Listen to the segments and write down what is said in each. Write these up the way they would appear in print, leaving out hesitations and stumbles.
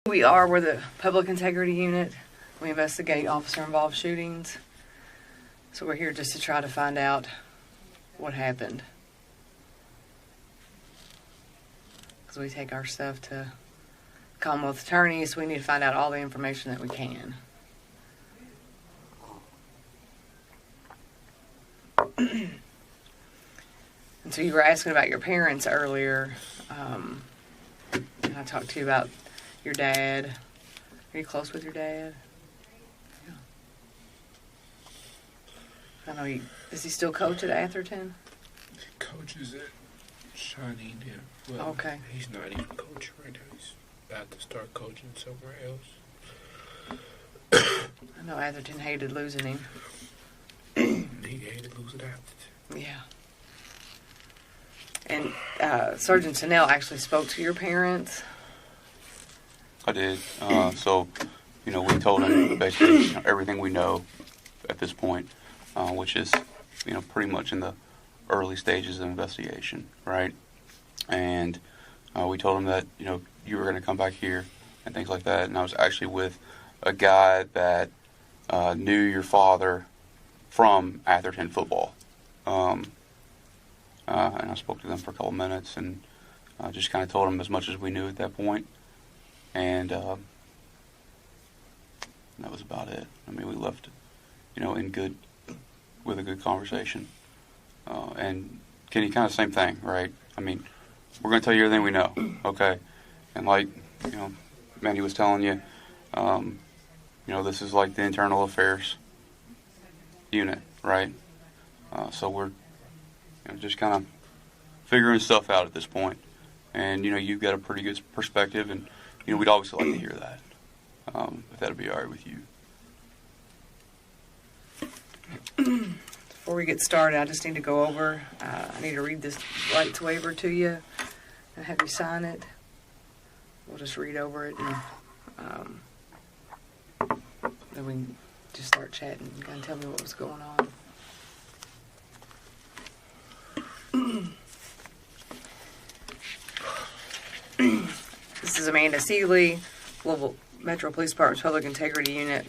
We're the Public Integrity Unit. We investigate officer-involved shootings. So we're here just to try to find out what happened. Because we take our stuff to Commonwealth attorneys, we need to find out all the information that we can. And so you were asking about your parents earlier. And I talked to you about your dad. Are you close with your dad? Yeah. I know does he still coach at Atherton? He coaches at Shining, yeah. Well, okay. He's not even coaching right now. He's about to start coaching somewhere else. I know Atherton hated losing him. He hated losing Atherton. Yeah. And Sergeant Tennell actually spoke to your parents. I did. So, we told him basically everything we know at this point, which is, pretty much in the early stages of investigation, right? And we told him that, you were going to come back here and things like that. And I was actually with a guy that knew your father from Atherton football. And I spoke to them for a couple minutes and just kind of told him as much as we knew at that point. And that was about it. I mean, we left, with a good conversation. And Kenny, kind of same thing, right? I mean, we're going to tell you everything we know, okay? And like, Mandy was telling you, this is like the internal affairs unit, right? So we're just kind of figuring stuff out at this point. And, you've got a pretty good perspective, and, we'd always like to hear that, if that'd be all right with you. Before we get started, I just need to go over, I need to read this rights waiver to you and have you sign it. We'll just read over it and then we can just start chatting. You can tell me what was going on. This is Amanda Seeley, Louisville Metro Police Department's Public Integrity Unit.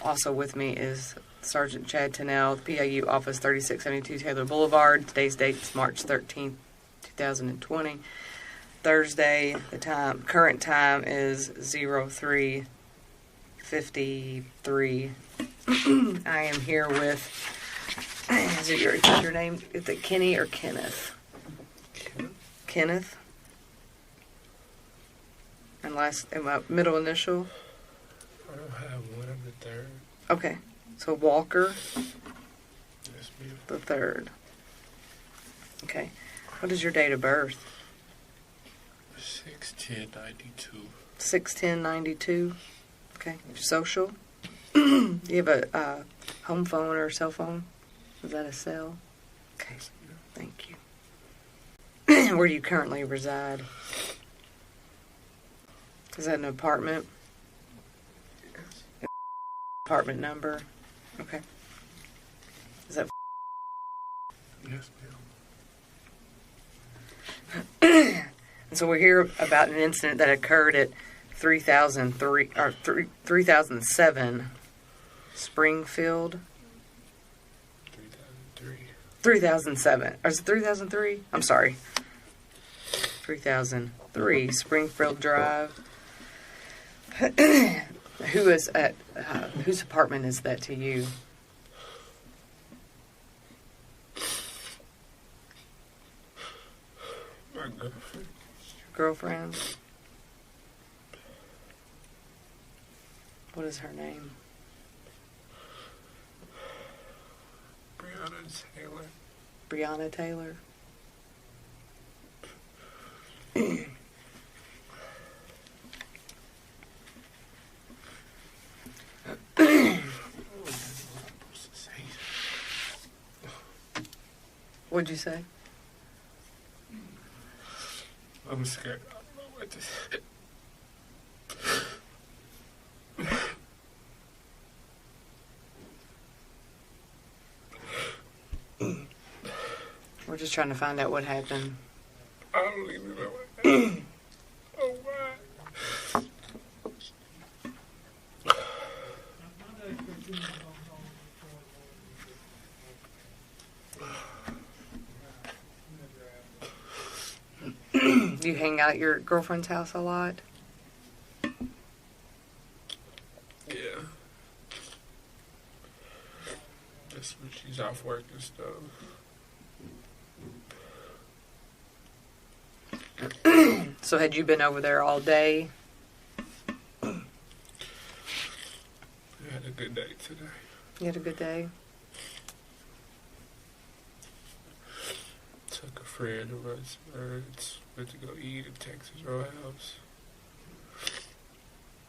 Also with me is Sergeant Chad Tennell, PIU Office 3672 Taylor Boulevard. Today's date is March 13th, 2020. Thursday, current time is 03:53. I am here with, is it your name? Is it Kenny or Kenneth? Kenneth? And my middle initial? I don't have one. I'm the third. Okay. So Walker? Yes, ma'am. The third. Okay. What is your date of birth? 6/10/92. 6/10/92. Okay. Your social? Do you have a home phone or a cell phone? Is that a cell? Okay. Yes, ma'am. Thank you. Where do you currently reside? Is that an apartment? Yes. Apartment number? Okay. Is that? Yes, And so we're here about an incident that occurred at 3007 Springfield. 3003. 3007. Or is it 3003? I'm sorry. 3003 Springfield Drive. Whose apartment is that to you? My girlfriend. Girlfriend? What is her name? Breonna Taylor. Breonna Taylor? What'd you say? I'm scared. I don't know what to say. We're just trying to find out what happened. I don't even know what happened. Oh, Do you hang out at your girlfriend's house a lot? Yeah. That's when she's off work and stuff. So had you been over there all day? I had a good day today. You had a good day? Took a friend who runs birds. Went to go eat at Texas Roadhouse.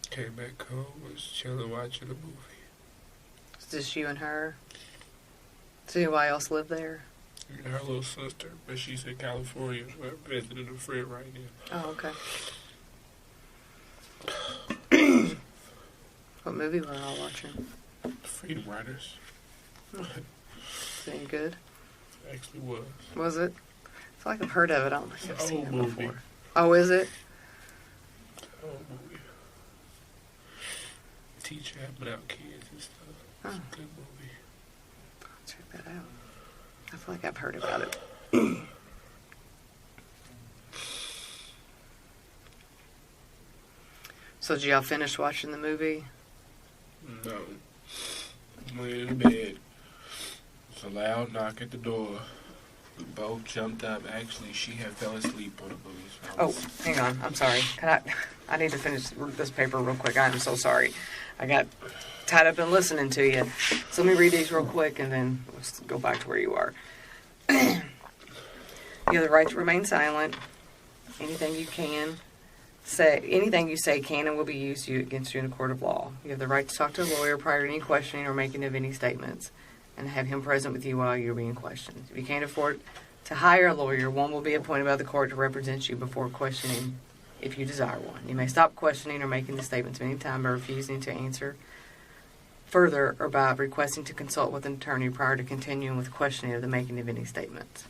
Came back home, was chilling watching a movie. It's just you and her? So anybody else live there? And her little sister, but she's in California. We're visiting a friend right now. Oh, okay. What movie were y'all watching? Freedom Riders. Is it any good? Actually was. Was it? I feel like I've heard of it. I don't think I've It's an seen old it movie. before. Oh, is it? Old movie. Teach helping out kids and stuff. It's Oh. a good movie. I'll check that out. I feel like I've heard about it. So did y'all finish watching the movie? No. Went in bed. It's a loud knock at the door. We both jumped up. Actually, she had fell asleep on the movie. So I Oh, was- hang on. I'm sorry. I need to finish this paper real quick. I'm so sorry. I got tied up in listening to you. So let me read these real quick and then let's go back to where you are. You have the right to remain silent. Anything you say can and will be used against you in a court of law. You have the right to talk to a lawyer prior to any questioning or making of any statements, and have him present with you while you're being questioned. If you can't afford to hire a lawyer, one will be appointed by the court to represent you before questioning if you desire one. You may stop questioning or making the statements at any time by refusing to answer further or by requesting to consult with an attorney prior to continuing with questioning or the making of any statements.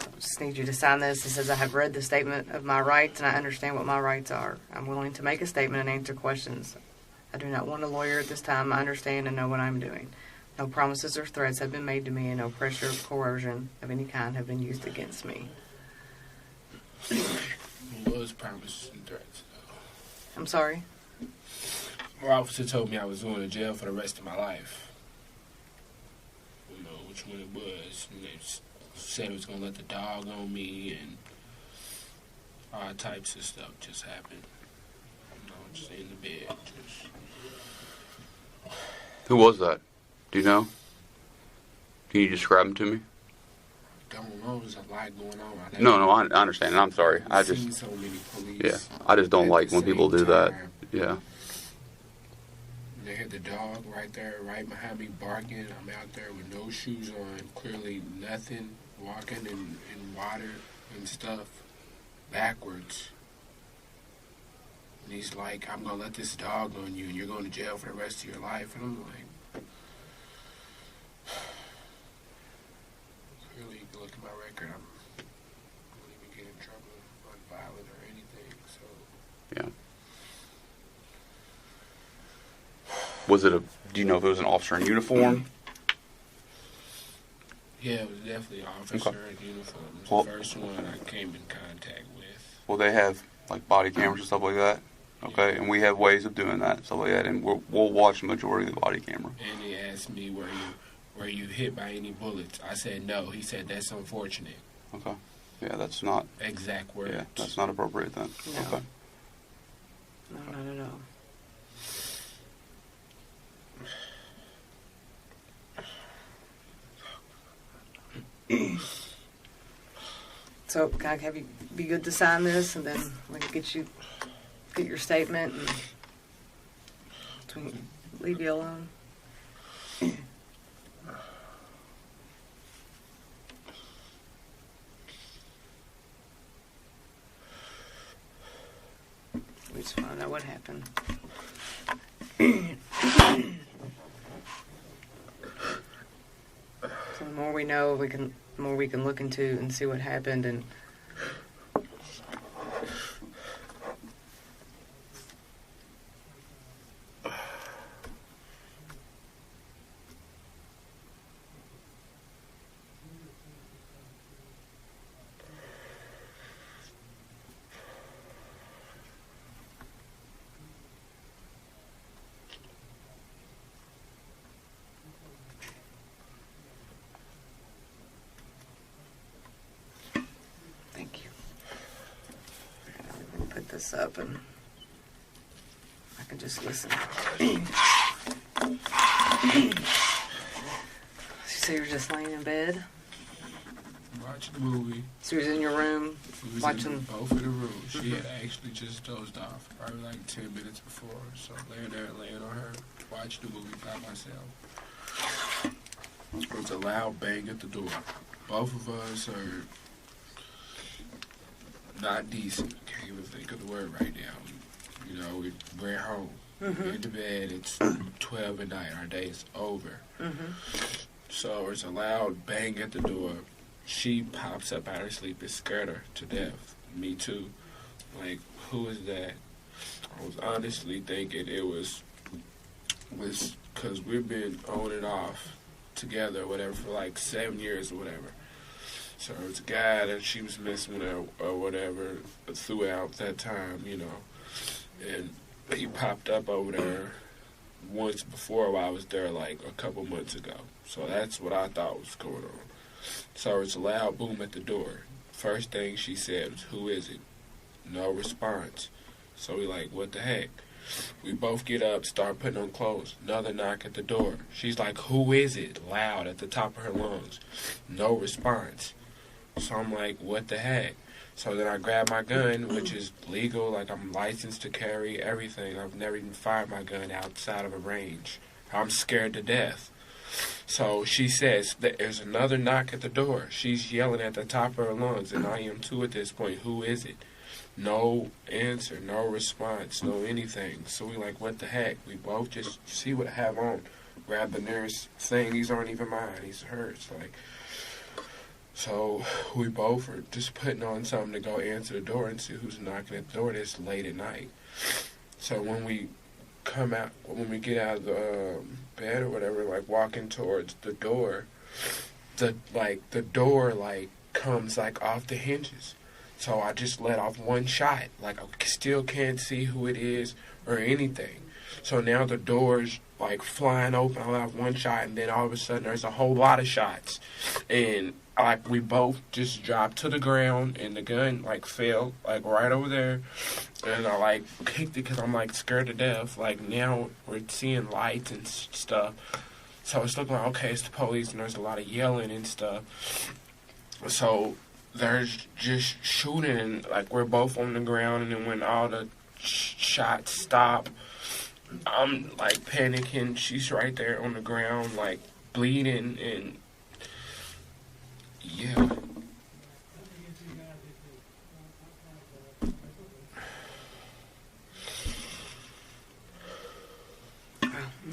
I just need you to sign this. It says, I have read the statement of my rights and I understand what my rights are. I'm willing to make a statement and answer questions. I do not want a lawyer at this time. I understand and know what I'm doing. No promises or threats have been made to me and no pressure or coercion of any kind have been used against me. It was promises and threats. I'm sorry? My officer told me I was going to jail for the rest of my life. You know which one it was. And they said it was going to let the dog on me and all types of stuff just happened. You know, just in the bed. Just Who was that? Do you know? Can you describe him to me? don't know. There's a lot going on. No, I understand. And I'm sorry. I I've just, seen so many police. yeah, I just don't at like the when people same do that. time. Yeah. They had the dog right there, right behind me, barking. I'm out there with no shoes on, clearly nothing, walking in water and stuff, backwards. And he's like, I'm going to let this dog on you, and you're going to jail for the rest of your life. And I'm like, clearly, you can look at my record, I don't even get in trouble, I'm violent or anything, so. Yeah. Was it do you know if it was an officer in uniform? Yeah, it was definitely an officer in uniform. It was Well- the first one I came in contact with. Well, they have like body cameras and stuff like that. Okay, and we have ways of doing that, stuff like that, and we'll watch the majority of the body camera. And he asked me, were you hit by any bullets? I said no. He said, that's unfortunate. Okay. Yeah, that's not. Exact words. Yeah, that's not appropriate then. No. Okay. No, not at all. So can I have you be good to sign this, and then we can get your statement, and we can leave you alone. We just want to know what happened. So the more we know, the more we can look into and see what happened. And this up and I can just listen. So you're just laying in bed? Watching the movie. So you was in your room We was watching? in both of the rooms. She had actually just dozed off, probably like 10 minutes before. So laying there, laying on her, watching the movie by myself. It was a loud bang at the door. Both of us are not decent. Can't even think of the word right now. You know, we're home. We're in the bed. It's 12 at night. Our day is over. So it's a loud bang at the door. She pops up out of her sleep. It scared her to death. Me too. Like, who is that? I was honestly thinking it was because we've been on and off together or whatever for like 7 years or whatever. So it was a guy that she was messing with or whatever throughout that time, you know. And he popped up over there once before while I was there like a couple months ago. So that's what I thought was going on. So it's a loud boom at the door. First thing she said was, "Who is it?" No response. So we like, what the heck? We both get up, start putting on clothes. Another knock at the door. She's like, "Who is it?" Loud at the top of her lungs. No response. So I'm like, what the heck? So then I grab my gun, which is legal, like I'm licensed to carry everything. I've never even fired my gun outside of a range. I'm scared to death. So she says, there's another knock at the door. She's yelling at the top of her lungs, and I am too at this point. Who is it? No answer, no response, no anything. So we like, what the heck? We both just see what I have on. Grab the nearest thing. These aren't even mine. These are hers. Like, so we both are just putting on something to go answer the door and see who's knocking at the door this late at night. So when we come out, when we get out of the bed or whatever, like walking towards the door, the door comes like off the hinges. So I just let off one shot. Like I still can't see who it is or anything. So now the door's like flying open. I let off one shot, and then all of a sudden there's a whole lot of shots, and like we both just dropped to the ground, and the gun like fell like right over there, and I like kicked it because I'm like scared to death. Like now we're seeing lights and stuff, so it's looking like okay, it's the police, and there's a lot of yelling and stuff. So there's just shooting, and like we're both on the ground, and then when all the shots stop, I'm like panicking. She's right there on the ground, like bleeding, and yeah.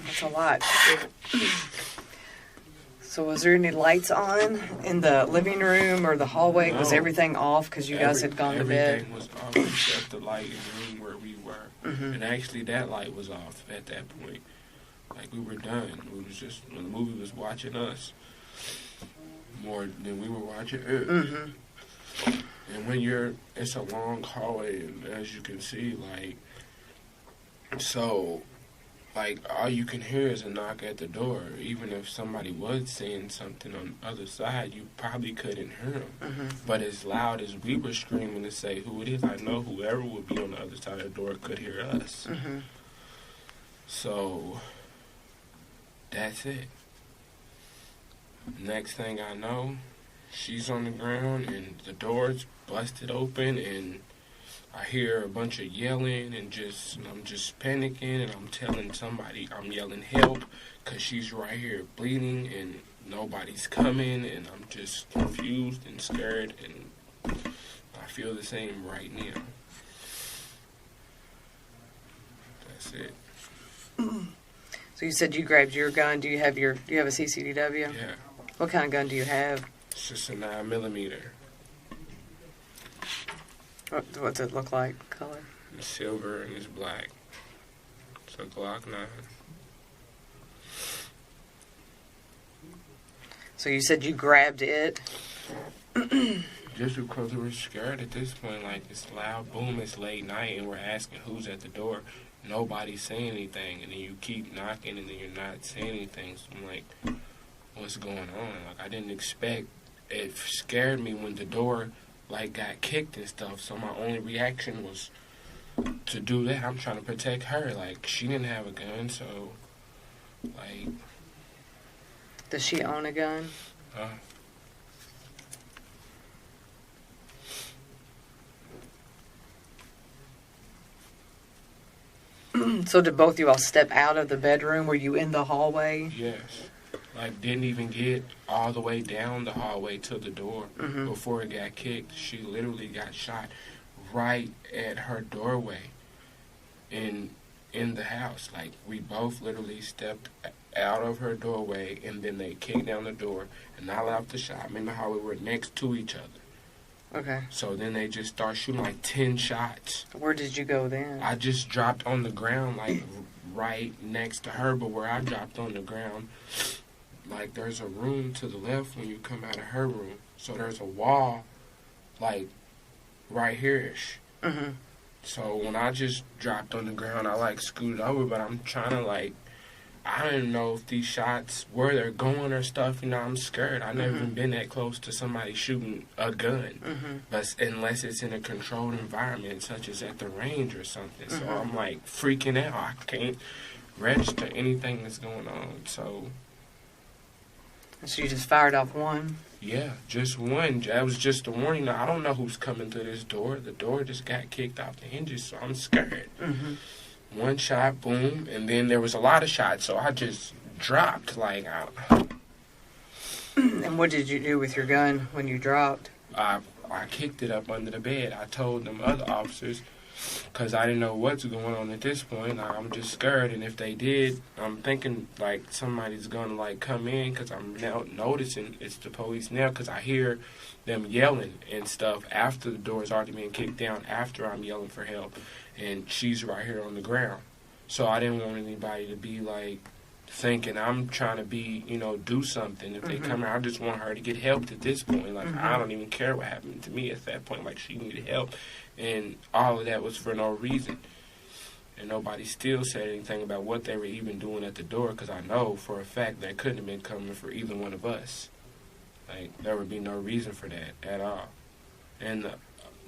That's a lot. So was there any lights on in the living room or the hallway? No. Was everything off because you guys had gone to bed? Everything was off except the light in the room where we were. And actually that light was off at that point. Like we were done. We was just, the movie was watching us more than we were watching it. And when it's a long hallway, and as you can see, like, so, like, all you can hear is a knock at the door. Even if somebody was saying something on the other side, you probably couldn't hear them. But as loud as we were screaming to say who it is, I know whoever would be on the other side of the door could hear us. So, that's it. Next thing I know, she's on the ground and the door's busted open, and I hear a bunch of yelling, and I'm just panicking, and I'm telling somebody, I'm yelling help because she's right here bleeding and nobody's coming, and I'm just confused and scared, and I feel the same right now. That's it. So you said you grabbed your gun. Do you have a CCDW? Yeah. What kind of gun do you have? It's just a 9mm. What's it look like? Color? It's silver and it's black. It's a Glock 9. So you said you grabbed it. Just because we were scared at this point, like it's loud boom, it's late night, and we're asking who's at the door. Nobody's saying anything, and then you keep knocking, and then you're not saying anything. So I'm like, what's going on? Like I didn't expect. It scared me when the door like got kicked and stuff. So my only reaction was to do that. I'm trying to protect her. Like, she didn't have a gun, so, like... Does she own a gun? So did both of you all step out of the bedroom? Were you in the hallway? Yes. Like, didn't even get all the way down the hallway to the door before it got kicked. She literally got shot right at her doorway in the house. Like, we both literally stepped out of her doorway, and then they kicked down the door, and I left the shot. I'm in the hallway. We're next to each other. Okay. So then they just start shooting like 10 shots. Where did you go then? I just dropped on the ground, like, right next to her, but where I dropped on the ground, like, there's a room to the left when you come out of her room. So there's a wall, like, right here-ish. Mm-hmm. So when I just dropped on the ground, I, like, scooted over, but I'm trying to, like, I don't know if these shots, where they're going or stuff, you know, I'm scared. I've never even been that close to somebody shooting a gun. But unless it's in a controlled environment, such as at the range or something. So I'm, like, freaking out. I can't register anything that's going on. So you just fired off one? yeah, just one. That was just a warning. Now, I don't know who's coming through this door. The door just got kicked off the hinges, so I'm scared. One shot, boom, and then there was a lot of shots, so I just dropped, like, out. And what did you do with your gun when you dropped? I kicked it up under the bed. I told them other officers, because I didn't know what's going on at this point. I'm just scared, and if they did, I'm thinking, like, somebody's going to, like, come in, because I'm now noticing it's the police now, because I hear them yelling and stuff after the door's already been kicked down, after I'm yelling for help. And she's right here on the ground. So I didn't want anybody to be, like, thinking I'm trying to be, you know, do something. If they come here, I just want her to get help at this point. Like, I don't even care what happened to me at that point. Like, she needed help. And all of that was for no reason. And nobody still said anything about what they were even doing at the door, because I know for a fact that couldn't have been coming for either one of us. Like, there would be no reason for that at all. And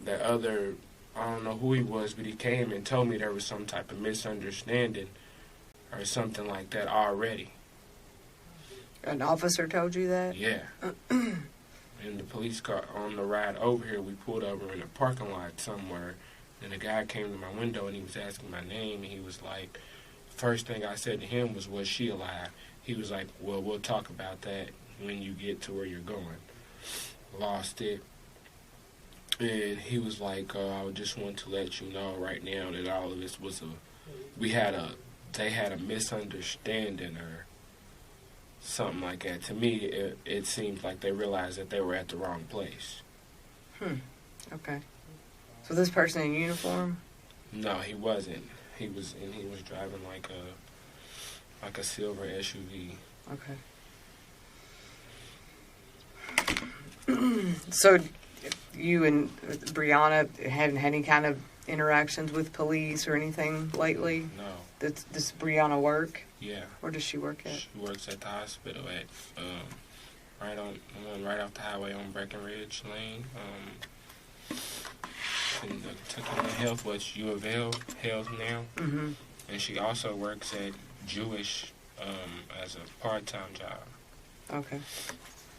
the other... I don't know who he was, but he came and told me there was some type of misunderstanding or something like that already. An officer told you that? Yeah. In the police car on the ride over here, we pulled over in a parking lot somewhere, and a guy came to my window and he was asking my name, and he was like, first thing I said to him was she alive? He was like, well, we'll talk about that when you get to where you're going. Lost it. And he was like, I just want to let you know right now that all of this was they had a misunderstanding or something like that. To me, it seemed like they realized that they were at the wrong place. Okay. So this person in uniform? No, he wasn't. He was driving like a silver SUV. Okay. So you and Breonna haven't had any kind of interactions with police or anything lately? No. Does Breonna work? Yeah. Where does she work at? She works at the hospital at right off the highway on Breckenridge Lane. And took in the health, what's U of L Health now. And she also works at Jewish as a part-time job. Okay.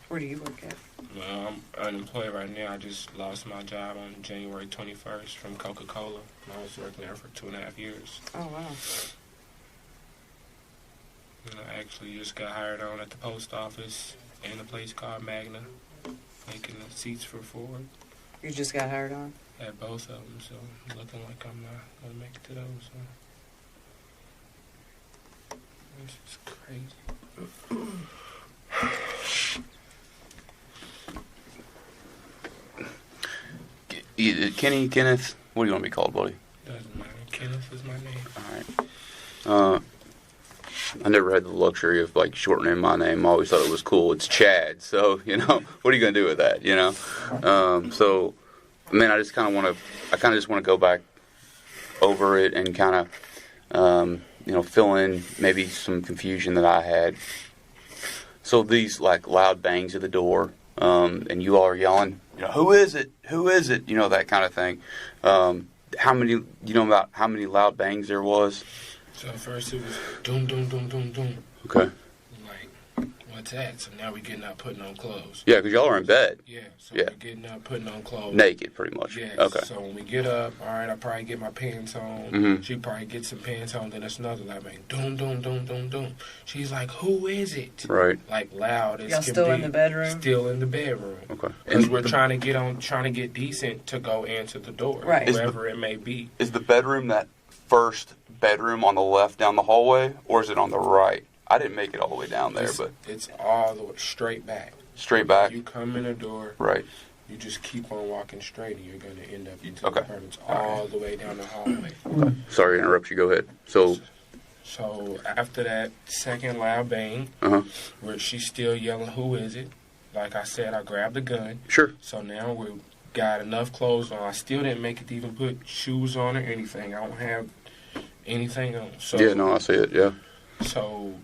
Where do you work at? Well, I'm unemployed right now. I just lost my job on January 21st from Coca-Cola. I was working there for 2.5 years. Oh, wow. And I actually just got hired on at the post office in a place called Magna, making the seats for Ford. You just got hired on? At both of them, so looking like I'm not going to make it to those. This is crazy. Kenneth, what do you want to be called, buddy? Doesn't matter. Kenneth is my name. All right. I never had the luxury of, like, shortening my name. I always thought it was cool. It's Chad. So, you know, what are you going to do with that, you know? So, I mean, I just kind of just want to go back over it and kind of, you know, fill in maybe some confusion that I had. So these, like, loud bangs at the door, and you all are yelling, you know, who is it? Who is it? You know, that kind of thing. how many? You know about how many loud bangs there was? So first it was doom, doom, doom, doom, doom. Okay. Like, what's that? So now we getting up, putting on clothes. Yeah, because y'all are in bed. Yeah. So Yeah. we're getting up, putting on clothes. Naked, pretty much. Yeah. Okay. So when we get up, all right, I probably get my pants on. Mhm. She probably gets some pants on. Then it's another loud bang. Doom, doom, doom, doom, doom. She's like, who is it? Right. Like loud as Y'all can still be. in the bedroom? Still in the bedroom. Okay. Because we're trying to get decent to go answer the door, Right. wherever it may be. Is the bedroom that first bedroom on the left down the hallway, or is it on the right? I didn't make it all the way down there, but It's all the way straight back. straight back. You come in the door, Right. you just keep on walking straight, and you're going to end up into Okay. the apartments all the way down the hallway. Sorry to interrupt you. Go ahead. So, So after that second loud bang, uh-huh. where she's still yelling, "Who is it?" Like I said, I grabbed the gun. Sure. So now we got enough clothes on. I still didn't make it to even put shoes on or anything. I don't have anything on. So Yeah, no, I see it. Yeah. So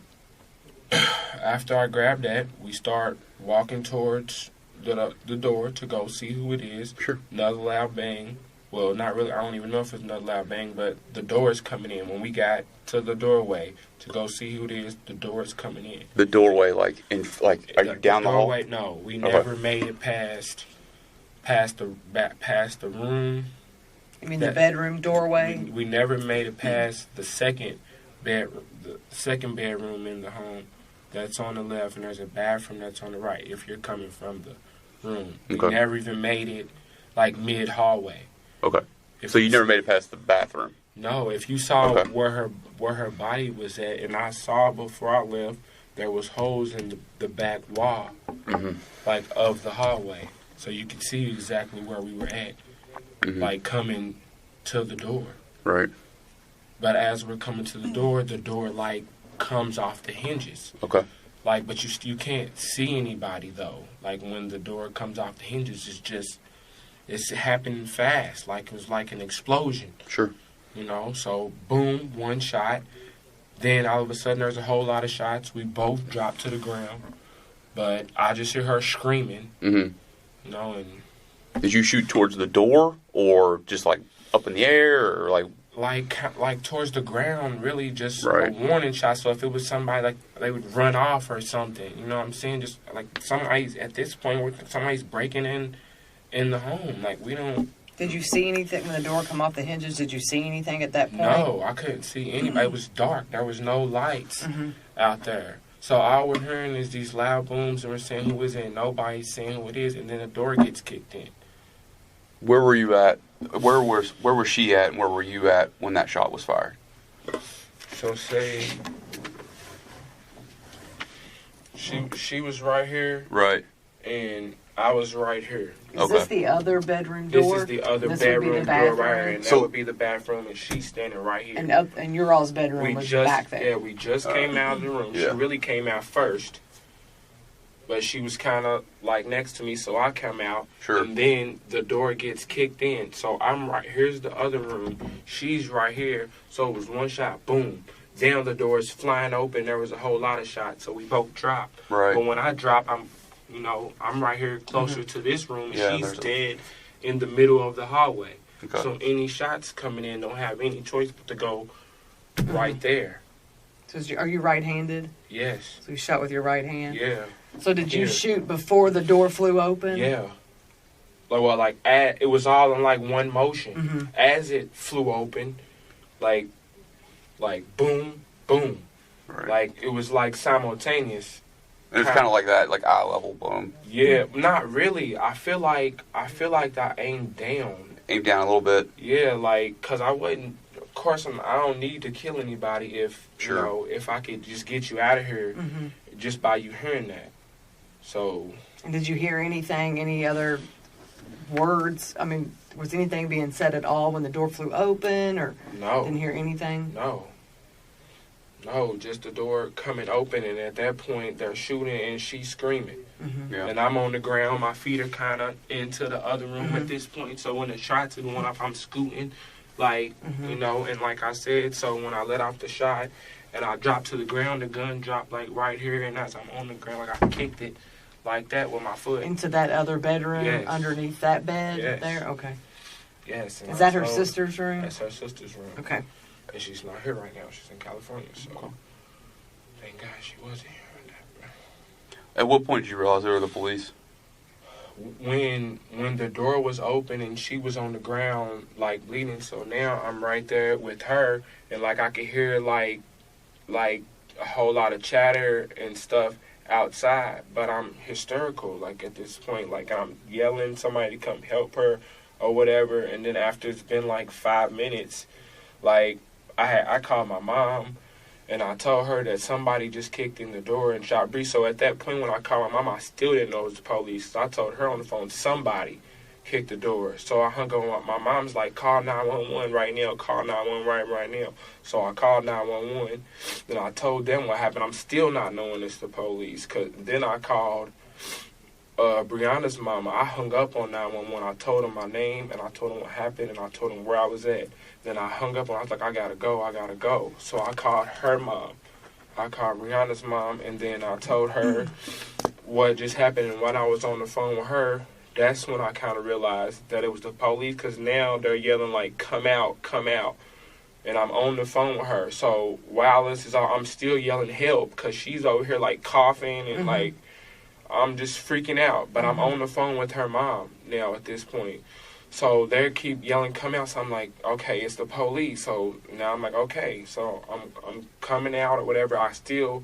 after I grab that, we start walking towards the door to go see who it is. Sure. Another loud bang. Well, not really. I don't even know if it's another loud bang, but the door is coming in. When we got to the doorway to go see who it is, the door is coming in. The doorway, are you down the hall? doorway? No, we Okay. never made it past the room. You mean the bedroom doorway? We never made it past the second bedroom in the home. That's on the left, and there's a bathroom that's on the right. If you're coming from the room, we Okay. never even made it like mid hallway. Okay. So you never made it past the bathroom? No, if you saw Okay. where her body was at, and I saw before I left, there was holes in the back wall, Mm-hmm. like of the hallway, so you could see exactly where we were at, Mm-hmm. like coming to the door. Right. But as we're coming to the door like comes off the hinges. Okay. Like, but you can't see anybody though. Like when the door comes off the hinges, it's happening fast. Like it was like an explosion. Sure. You know, so boom, one shot. Then all of a sudden there's a whole lot of shots. We both dropped to the ground. But I just hear her screaming, Mm-hmm. you know, and Did you shoot towards the door, or just like up in the air, or like? like towards the ground, really just Right. a warning shot. So if it was somebody, like they would run off or something, you know what I'm saying? Just like somebody's at this point where somebody's breaking in the home. Like we don't. Did you see anything when the door come off the hinges? Did you see anything at that point? No, I couldn't see anybody. It was dark. There was no lights Mm-hmm. out there. So all we're hearing is these loud booms, and we're saying who is it, and nobody's saying who it is, and then the door gets kicked in. Where were you at? Where was she at, and where were you at when that shot was fired? So say she was right here, Right. and I was right here. Is Okay. this the other bedroom This door? is the other This would be bedroom the door bathroom? right here, and So- that would be the bathroom, and she's standing right here. And your all's bedroom we was just back there. we just came out of the room. She Yeah. really came out first, but she was kind of like next to me, so I come out. Sure. And then the door gets kicked in, so I'm right here's the other room. She's right here, so it was one shot, boom. Down the door is flying open. There was a whole lot of shots, so we both dropped. Right. But when I drop, I'm right here closer to this room. Yeah, She's there's a- dead in the middle of the hallway. Okay. So any shots coming in don't have any choice but to go right there. So are you right-handed? Yes. So you shot with your right hand? Yeah. So did you Yeah. shoot before the door flew open? Yeah. It was all in like one motion. Mhm. As it flew open, like boom, boom. Right. Like it was like simultaneous. And it's kind of like that, like eye level boom. Yeah, not really. I feel like I aimed down. Aim down a little bit. Yeah, like cuz I wouldn't. Of course, I don't need to kill anybody if Sure. you know if I could just get you out of here Mm-hmm. just by you hearing that. So And did you hear anything, any other words? I mean, was anything being said at all when the door flew open, or no. didn't hear anything? No, just the door coming open, and at that point they're shooting and she's screaming. Mm-hmm. Yeah. And I'm on the ground, my feet are kind of into the other room Mhm. at this point, so when the shots are going off, I'm scooting, like, Mhm. you know, and like I said, so when I let off the shot and I dropped to the ground, the gun dropped like right here, and as I'm on the ground, like I kicked it like that with my foot. Into that other bedroom Yes. underneath that bed Yes. there? Okay. Yes. And Is that her sister's room? That's her sister's room. Okay. And she's not here right now. She's in California. So Okay. thank God she wasn't here. At what point did you realize they were the police? When the door was open and she was on the ground like bleeding, so now I'm right there with her, and like I could hear like a whole lot of chatter and stuff outside, but I'm hysterical like at this point, like I'm yelling somebody to come help her or whatever, and then after it's been like 5 minutes, like I called my mom. And I told her that somebody just kicked in the door and shot Bree. So at that point when I called my mom, I still didn't know it was the police. So I told her on the phone, somebody kicked the door. So I hung up. My mom's like, call 911 right now. Call 911 right now. So I called 911. Then I told them what happened. I'm still not knowing it's the police. Cause then I called Breonna's mama. I hung up on 911. I told them my name, and I told them what happened, and I told them where I was at. Then I hung up, and I was like, I gotta go. So I called her mom. I called Breonna's mom, and then I told her what just happened. And when I was on the phone with her, that's when I kind of realized that it was the police, because now they're yelling, like, come out, come out. And I'm on the phone with her. So while this is all, I'm still yelling help, because she's over here, like, coughing, and, like, I'm just freaking out. But I'm on the phone with her mom now at this point. So they keep yelling, come out. So I'm like, okay, it's the police. So now I'm like, okay. So I'm coming out or whatever. I still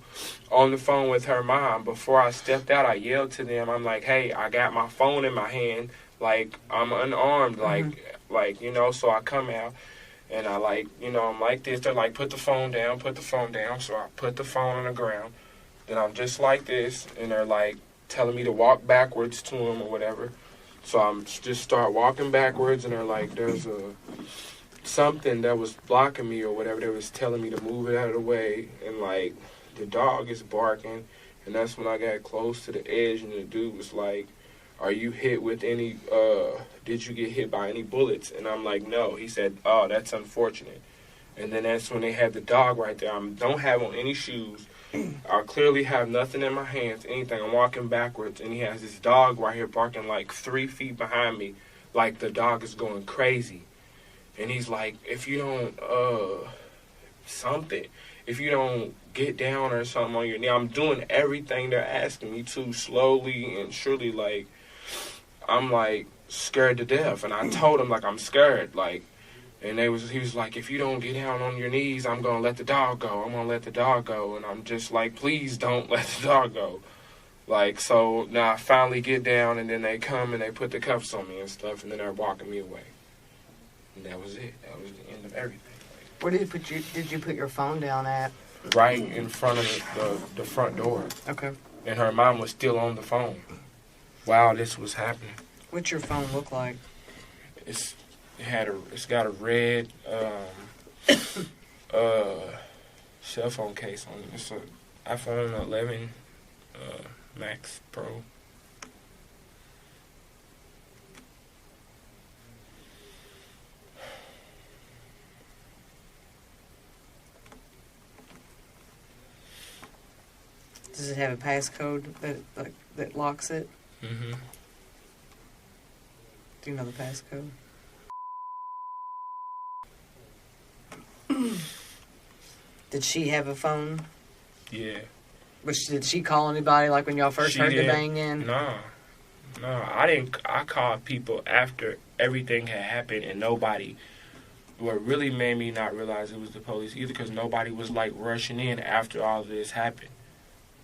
on the phone with her mom. Before I stepped out, I yelled to them. I'm like, hey, I got my phone in my hand. Like, I'm unarmed. Like, you know, so I come out. And I like, you know, I'm like this. They're like, put the phone down. So I put the phone on the ground. Then I'm just like this. And they're like telling me to walk backwards to them or whatever. So I'm just start walking backwards, and they're like, there's something that was blocking me or whatever. They was telling me to move it out of the way, and like the dog is barking, and that's when I got close to the edge, and the dude was like, are you hit with any, did you get hit by any bullets? And I'm like, no. He said, oh, that's unfortunate. And then that's when they had the dog right there. I don't have on any shoes. I clearly have nothing in my hands, anything. I'm walking backwards, and he has this dog right here barking like 3 feet behind me, like the dog is going crazy. And he's like, if you don't, if you don't get down or something on your knee, I'm doing everything they're asking me to, slowly and surely, like, I'm like scared to death. And I told him, like, I'm scared, like. And he was like, if you don't get down on your knees, I'm going to let the dog go. And I'm just like, please don't let the dog go. Like, so now I finally get down, and then they come and they put the cuffs on me and stuff, and then they're walking me away. And that was it. That was the end of everything. Where did you put your phone down at? Right in front of the front door. Okay. And her mom was still on the phone while this was happening. What's your phone look like? It's got a red cell phone case on it. It's an iPhone 11 Max Pro. Does it have a passcode that locks it? Mm-hmm. Do you know the passcode? Did she have a phone? Yeah. Did she call anybody, like when y'all first heard the banging? No, I didn't. I called people after everything had happened, and nobody. What really made me not realize it was the police either, because nobody was like rushing in after all this happened.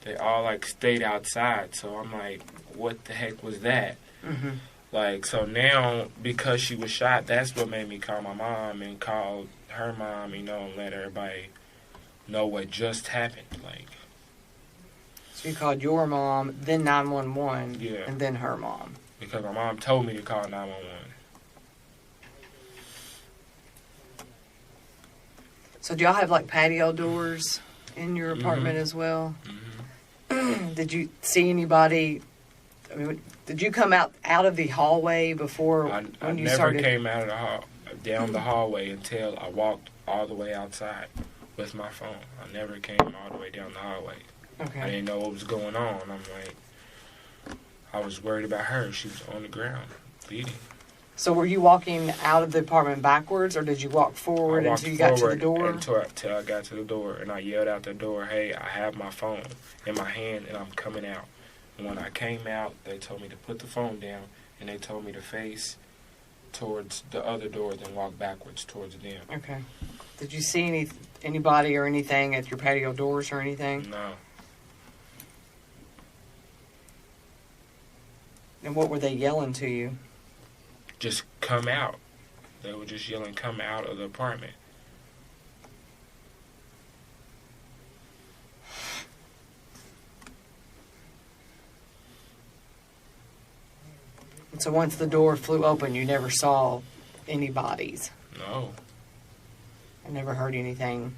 They all like stayed outside, so I'm like, what the heck was that? Mm-hmm. Like, so now, because she was shot, that's what made me call my mom and call her mom, you know, and let everybody know what just happened. Like, so you called your mom, then 911, yeah, and then her mom. Because my mom told me to call 911. So do y'all have like patio doors in your apartment as well? Mm-hmm. Did you see anybody? I mean, did you come out of the hallway before when you started? I never came out of down the hallway until I walked all the way outside with my phone. I never came all the way down the hallway. Okay. I didn't know what was going on. I'm like, I was worried about her. She was on the ground bleeding. So were you walking out of the apartment backwards, or did you walk forward I walked until you got to the forward door? until I got to the door, and I yelled out the door, "Hey, I have my phone in my hand, and I'm coming out." And when I came out, they told me to put the phone down, and they told me to face towards the other doors and walk backwards towards them. Okay. Did you see anybody or anything at your patio doors or anything? No. And what were they yelling to you? Just come out. They were just yelling, "Come out of the apartment." And so once the door flew open, you never saw any bodies? No. I never heard anything?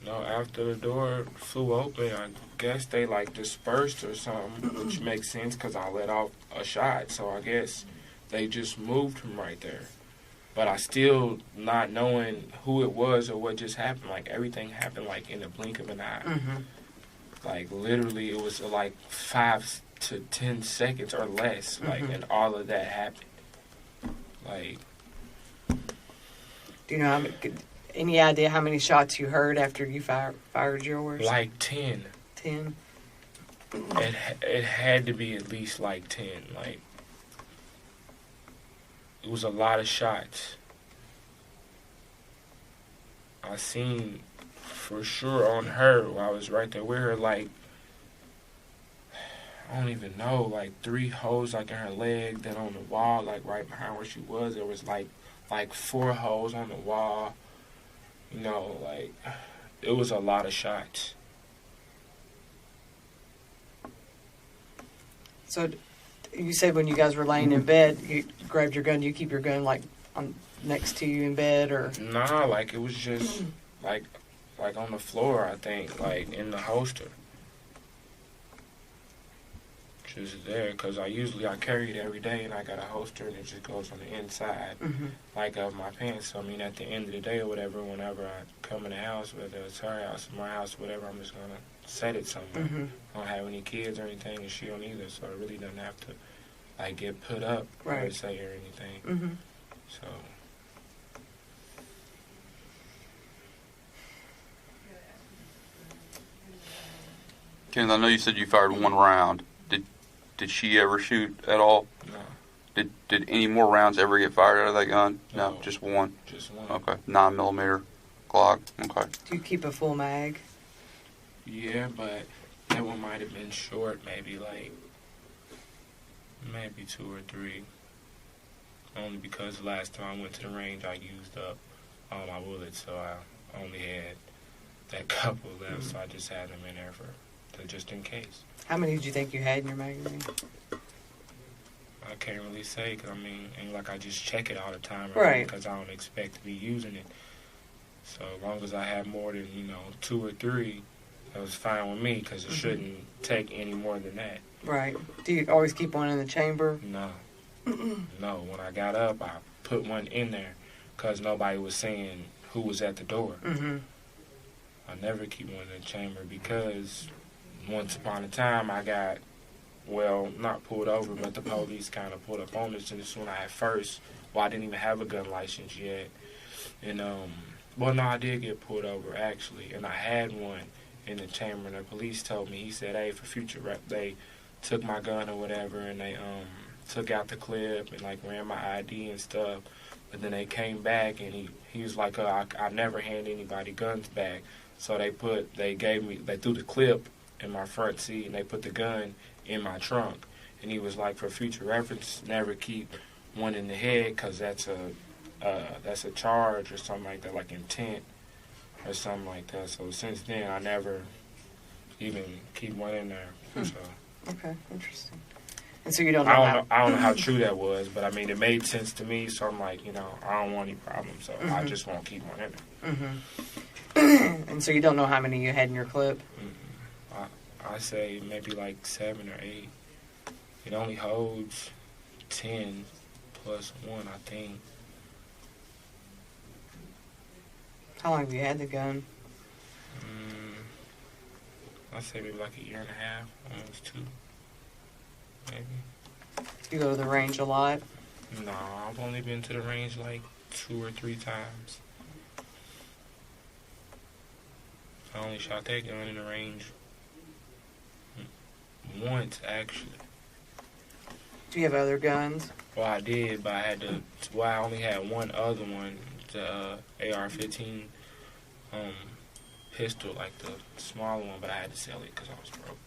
No, after the door flew open, I guess they like dispersed or something, which makes sense because I let off a shot. So I guess they just moved from right there. But I still not knowing who it was or what just happened. Like everything happened like in the blink of an eye. Mm-hmm. Like literally, it was like 5 to 10 seconds or less. Like, and all of that happened. Like, Do you know any idea how many shots you heard after you fired yours? like 10. 10? It had to be at least like 10. Like, it was a lot of shots. I seen for sure on her while I was right there with her, like, I don't even know, like 3 holes like in her leg, then on the wall, like right behind where she was, there was like 4 holes on the wall. You know, like, it was a lot of shots. So you said when you guys were laying in bed, you grabbed your gun. You keep your gun like next to you in bed, or? Nah, like it was just like on the floor, I think, like in the holster. Just there, because I carry it every day, and I got a holster, and it just goes on the inside, like of my pants. So I mean, at the end of the day or whatever, whenever I come in the house, whether it's her house or my house, whatever, I'm just gonna set it somewhere. I don't have any kids or anything, and she don't either, so it really doesn't have to like get put up per se or anything. So. Kenneth, I know you said you fired 1 round. Did she ever shoot at all? No. Did any more rounds ever get fired out of that gun? No, just one. Just one. Okay, 9mm Glock. Okay. Do you keep a full mag? Yeah, but that one might have been short, maybe 2 or 3. Only because the last time I went to the range, I used up all my bullets, so I only had that couple left, so I just had them in there just in case. How many did you think you had in your magazine? I can't really say, because I mean, ain't like I just check it all the time, right? Because I don't expect to be using it. So as long as I have more than 2 or 3, that was fine with me, because it shouldn't take any more than that. Right. Do you always keep one in the chamber? No. No. When I got up, I put one in there, because nobody was saying who was at the door. I never keep one in the chamber, because once upon a time I got, not pulled over, but the police kind of pulled up on us, and this when I I didn't even have a gun license yet. And, no, I did get pulled over, actually, and I had one in the chamber, and the police told me, he said, hey, for future rep, they took my gun or whatever, and they took out the clip and, ran my ID and stuff, but then they came back, and he was like, I never hand anybody guns back, so they threw the clip in my front seat, and they put the gun in my trunk. And he was like, for future reference, never keep one in the head, because that's a charge or something like that, like intent or something like that. So since then, I never even keep one in there. So. Okay, interesting. And so you don't know I don't know how true that was, but I mean, it made sense to me, so I'm like, I don't want any problems, so I just won't keep one in there. And so you don't know how many you had in your clip? I say maybe 7 or 8. It only holds 10 plus 1, I think. How long have you had the gun? I'd say maybe 1.5 years, almost 2, maybe. You go to the range a lot? No, I've only been to the range like 2 or 3 times. I only shot that gun in the range once, actually. Do you have other guns? Well, I did, but I had to. Well, I only had one other one, the AR-15 pistol, like the smaller one, but I had to sell it because I was broke.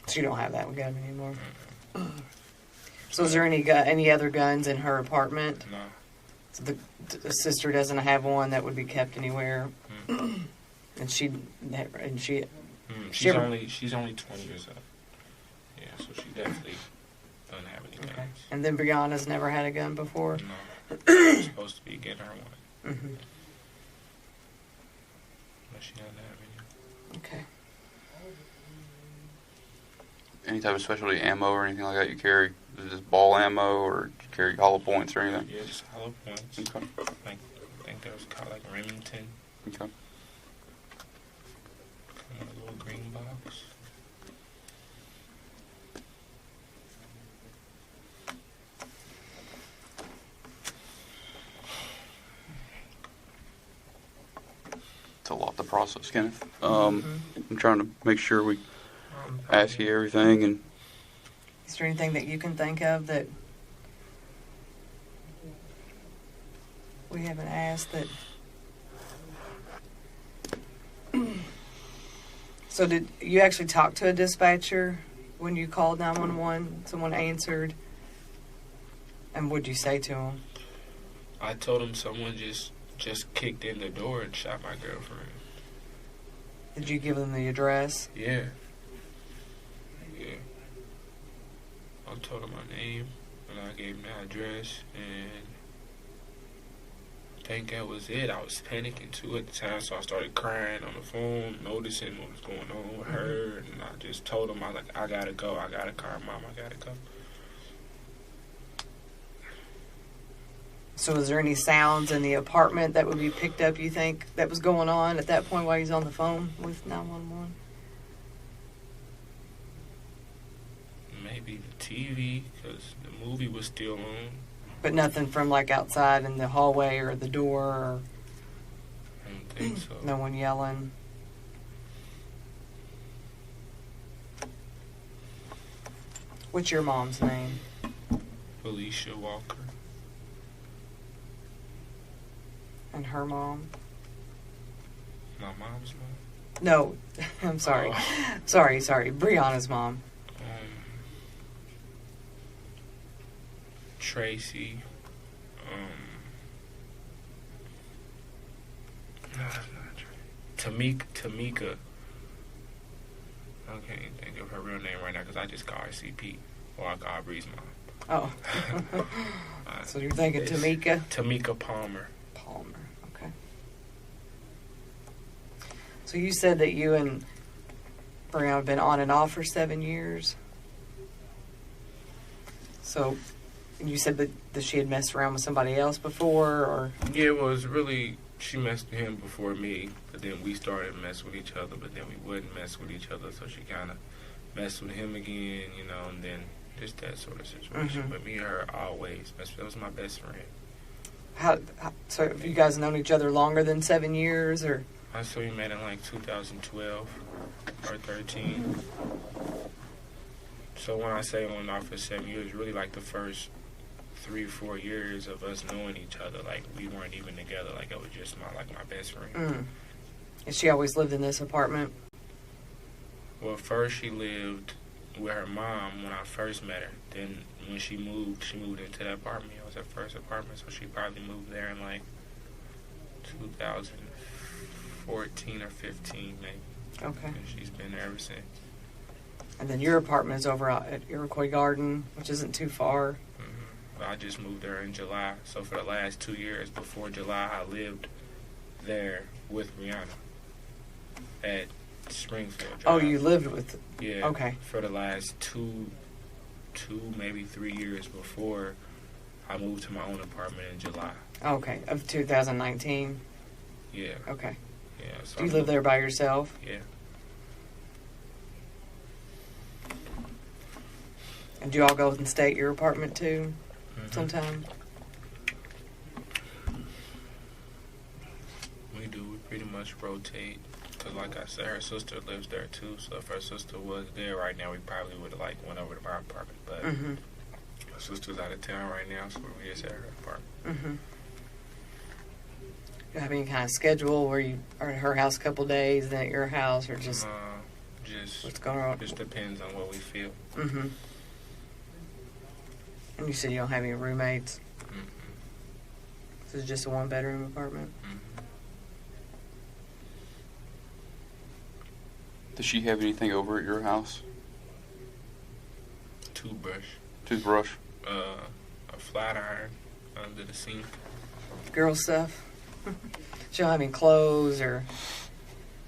So you don't have that gun anymore. So is there any other guns in her apartment? No. So the sister doesn't have one that would be kept anywhere, and she. She's only 20 years old. Yeah, so she definitely doesn't have any guns. Okay. And then Breonna's never had a gun before? No. I'm supposed to be getting her one. Mm-hmm. But she doesn't have any. Okay. Any type of specialty ammo or anything like that you carry? Is it just ball ammo, or do you carry hollow points or anything? Yeah, just hollow points. Okay. I think that was called like Remington. Okay. Come in a little green box. It's a lot to process, Kenneth. I'm trying to make sure we Um, ask you everything, and Is there anything that you can think of that we haven't asked that? So did you actually talk to a dispatcher when you called 911? Someone answered? And what'd you say to him? I told him someone just kicked in the door and shot my girlfriend. Did you give them the address? Yeah. Yeah. I told him my name, and I gave him the address, and I think that was it. I was panicking too at the time, so I started crying on the phone, noticing what was going on with her, and I just told him, I was like, I gotta go, I gotta call Mom, I gotta go. So was there any sounds in the apartment that would be picked up, you think, that was going on at that point while he's on the phone with 911? Maybe the TV, because the movie was still on. But nothing from like outside in the hallway or the door, or I don't think so. no one yelling? What's your mom's name? Felicia Walker. And her mom? My mom's mom. No, I'm sorry. Oh. Sorry. Breonna's mom. Tracy. No, that's not Tracy. Tamika. I can't even think of her real name right now because I just call her CP. Or I call her Bree's mom. Oh. So you're thinking It's Tamika? Tamika Palmer. Palmer, okay. So you said that you and Breonna have been on and off for 7 years? So you said that she had messed around with somebody else before, or? Yeah, it was really, she messed with him before me, but then we started to mess with each other, but then we wouldn't mess with each other, so she kind of messed with him again, you know, and then just that sort of situation. Mhm. But me and her always, that was my best friend. So have you guys known each other longer than 7 years, or? I saw we met in like 2012 or 13. So when I say on and off for 7 years, really like the first 3 or 4 years of us knowing each other, like we weren't even together, like it was just my best friend. And she always lived in this apartment? Well, first she lived with her mom when I first met her. Then when she moved into that apartment. It was her first apartment, so she probably moved there in like 2014 or 15 maybe. Okay. And she's been there ever since. And then your apartment is over at Iroquois Garden, which isn't too far. Mm-hmm. I just moved there in July. So for the last 2 years before July, I lived there with Breonna at Springfield Drive. Oh, you lived with... Yeah. Okay. For the last two, maybe 3 years before I moved to my own apartment in July. Okay, of 2019? Yeah. Okay. Yeah. So Do you live there by yourself? Yeah. And do you all go and stay at your apartment too Mhm. sometime? We do. We pretty much rotate. Because like I said, her sister lives there too. So if her sister was there right now, we probably would have like went over to my apartment. But Mm-hmm. her sister's out of town right now, so we just at her apartment. Mm-hmm. You have any kind of schedule where you are at her house a couple days, then at your house, or just Just what's going on? just depends on what we feel. Mm-hmm. And you said you don't have any roommates. Mm-hmm. This is just a one-bedroom apartment. Mm-hmm. Does she have anything over at your house? Toothbrush? A flat iron under the sink. Girl stuff. She don't have any clothes, or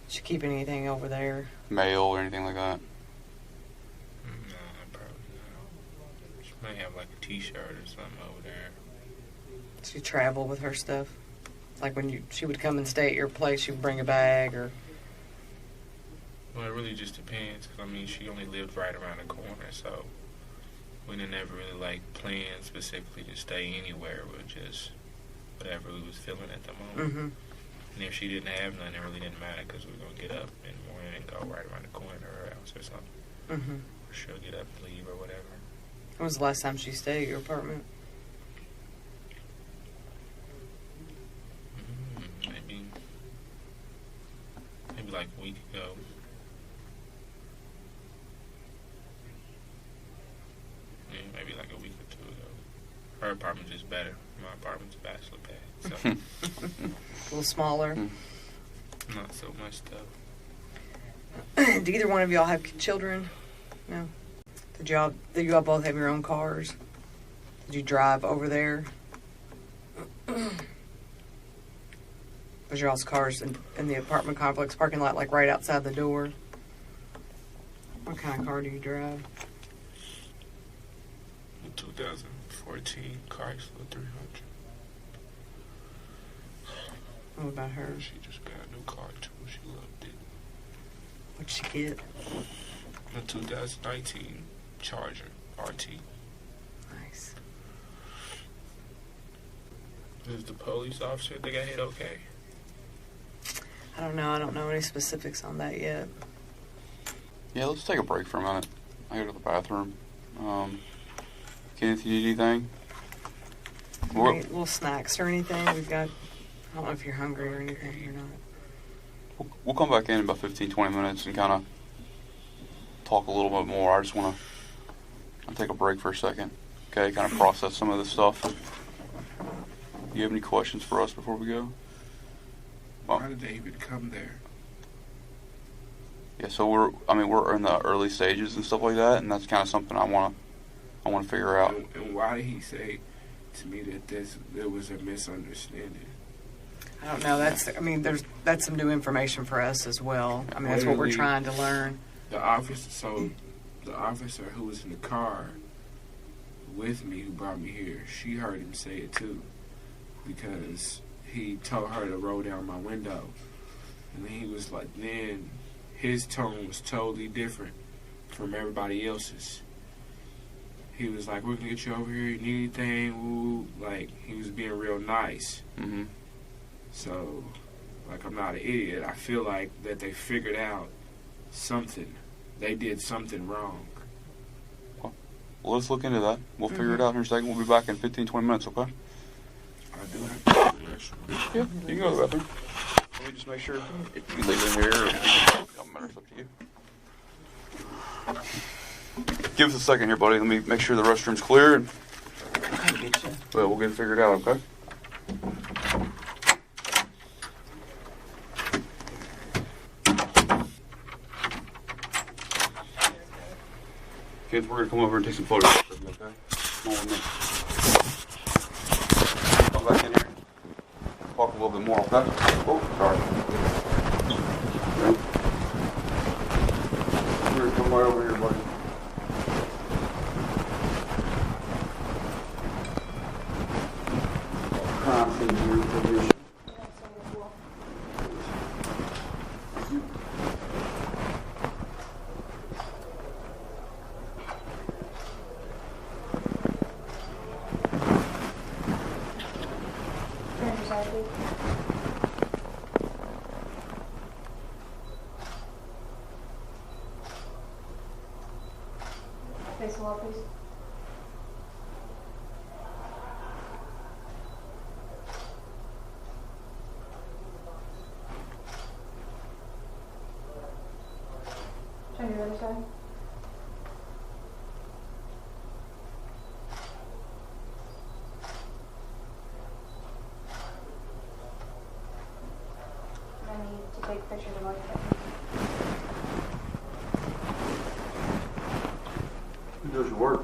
she keep anything over there? Mail or anything like that? No, probably not. She might have like a T-shirt or something over there. She travel with her stuff. Like when she would come and stay at your place, she would bring a bag, or Well, it really just depends. 'Cause, I mean, she only lived right around the corner, so we didn't ever really like plan specifically to stay anywhere. We just whatever we was feeling at the moment. mm-hmm. And if she didn't have none, it really didn't matter because we were gonna get up in the morning and go right around the corner to her house or something. Mm-hmm. Or she'll get up and leave or whatever. When was the last time she stayed at your apartment? Maybe like a week ago. Yeah, maybe like a week or two ago. Her apartment's just better. My apartment's a bachelor pad, so A little smaller. not so much stuff. Do either one of y'all have children? No. Did you all both have your own cars? Did you drive over there? Was your all's cars in the apartment complex parking lot, like right outside the door? What kind of car do you drive? A 2014 Chrysler 300. What about her? She just got a new car too. She loved it. What'd she get? A 2019 Charger RT. Nice. Is the police officer that got hit okay? I don't know. I don't know any specifics on that yet. Yeah, let's take a break for a minute. I go to the bathroom. Kenneth, you need anything? Any little snacks or anything? We've got. I don't know if you're hungry or anything or not. We'll come back in about 15, 20 minutes and kind of talk a little bit more. I just want to take a break for a second. Okay, kind of process some of this stuff. Do you have any questions for us before we go? Why did they even come there? Yeah, so we're in the early stages and stuff like that, and that's kind of something I want to figure out. And why did he say to me that there was a misunderstanding? I don't know. That's some new information for us as well. I mean, that's what we're Literally, trying to learn. The officer who was in the car with me, who brought me here, she heard him say it too, because he told her to roll down my window, and then he was like, then his tone was totally different from everybody else's. He was like, "We're gonna get you over here. You need anything?" Ooh, like he was being real nice. Mm-hmm. So, like, I'm not an idiot. I feel like that they figured out something. They did something wrong. Well, let's look into that. We'll figure it out in a second. We'll be back in 15, 20 minutes, okay? I do have to go to the restroom. Yeah, you can go to the bathroom. Let me just make sure if you leave it in here or if you can, it doesn't matter. It's up to you. Give us a second here, buddy. Let me make sure the restroom's clear. And we'll get it figured out, okay? Kids, we're gonna come over and take some photos. Okay? Come on with me. Come back in here. Talk a little bit more, okay? Oh, sorry. Okay. We're gonna come right over here, buddy. Crime scene here, provision. DSLR, please. Turn to the other side. I need to take pictures of all your pictures. Who does your work?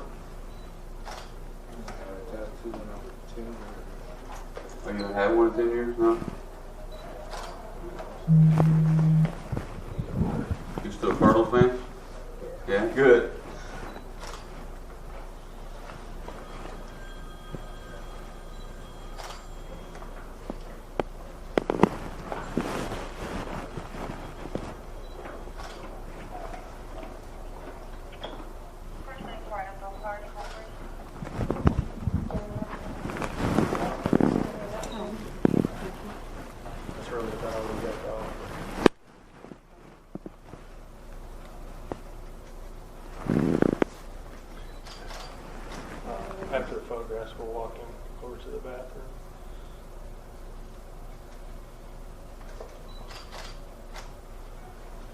Tattoo when I was 10. Oh, you haven't had one in 10 years, no? You still a Cardinals fan? Yeah, good. That's really the power we got, dog. After the photographs, we'll walk in over to the bathroom.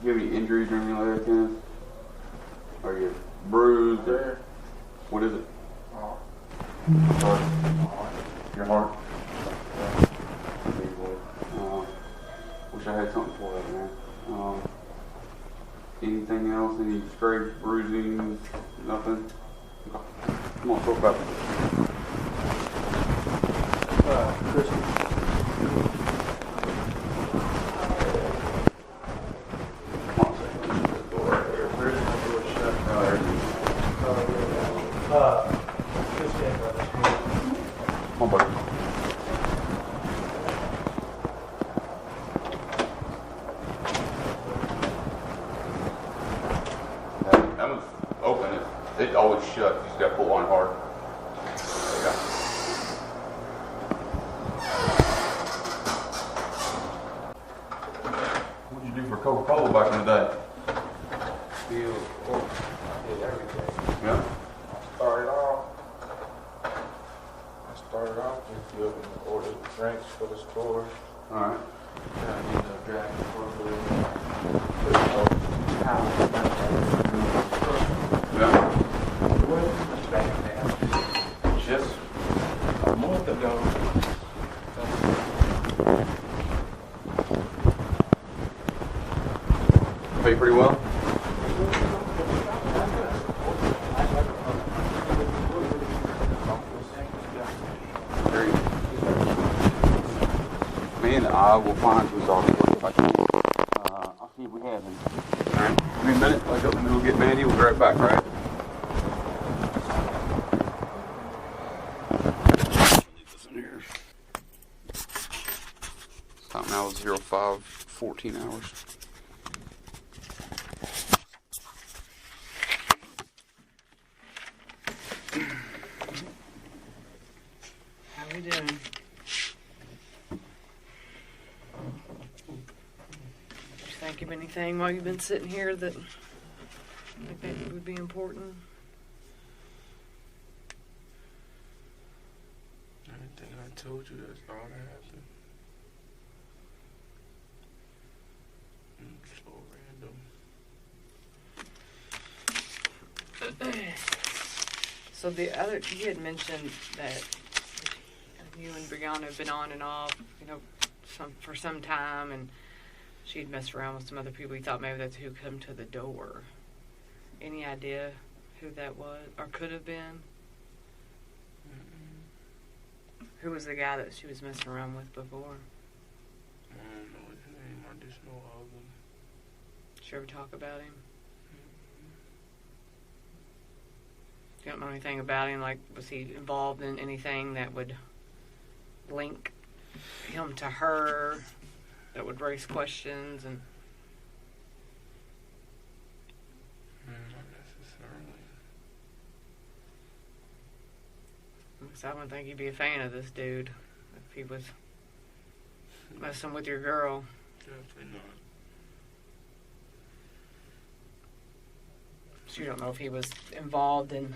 Do you have any injuries or anything like that, Kenneth? Are you bruised? Or what is it? Heart. Your heart? Wish I had something for that, man. Anything else? Any scrapes, bruising? Nothing? Okay. Come on, talk about it. Christy. Come on, say. There's the door right there. Where's my door shut? Oh, there it Just stand by this one. is. Come on, buddy. That one's open. It always shut. You just got to pull on hard. There you go. What did you do for Coca-Cola back in the day? Feel, I did everything. Yeah. I started off with you and ordered drinks for the store. All right. Then I ended up dragging the forklift. Put the towel Yeah. It wasn't much back then. Just a month ago. Pay pretty well. Great. Me and I will find who's all the work if I can. I'll see if we have him. All right. Give me a minute. I'll go in the middle, get Mandy. We'll be right back, all right? Leave this in here. Time now is 05:14 hours. How we doing? Did you think of anything while you've been sitting here that would be important? Everything I told you, that's all that happened. So random. So you had mentioned that you and Breonna have been on and off, for some time, and she'd messed around with some other people. You thought maybe that's who come to the door. Any idea who that was, or could have been? Who was the guy that she was messing around with before? I don't know his name, I just know of him. Did you ever talk about him? You don't know anything about him? Like, was he involved in anything that would link him to her, that would raise questions? And Not necessarily. so I wouldn't think you'd be a fan of this dude if he was messing with your girl. Definitely not. So you don't know if he was involved in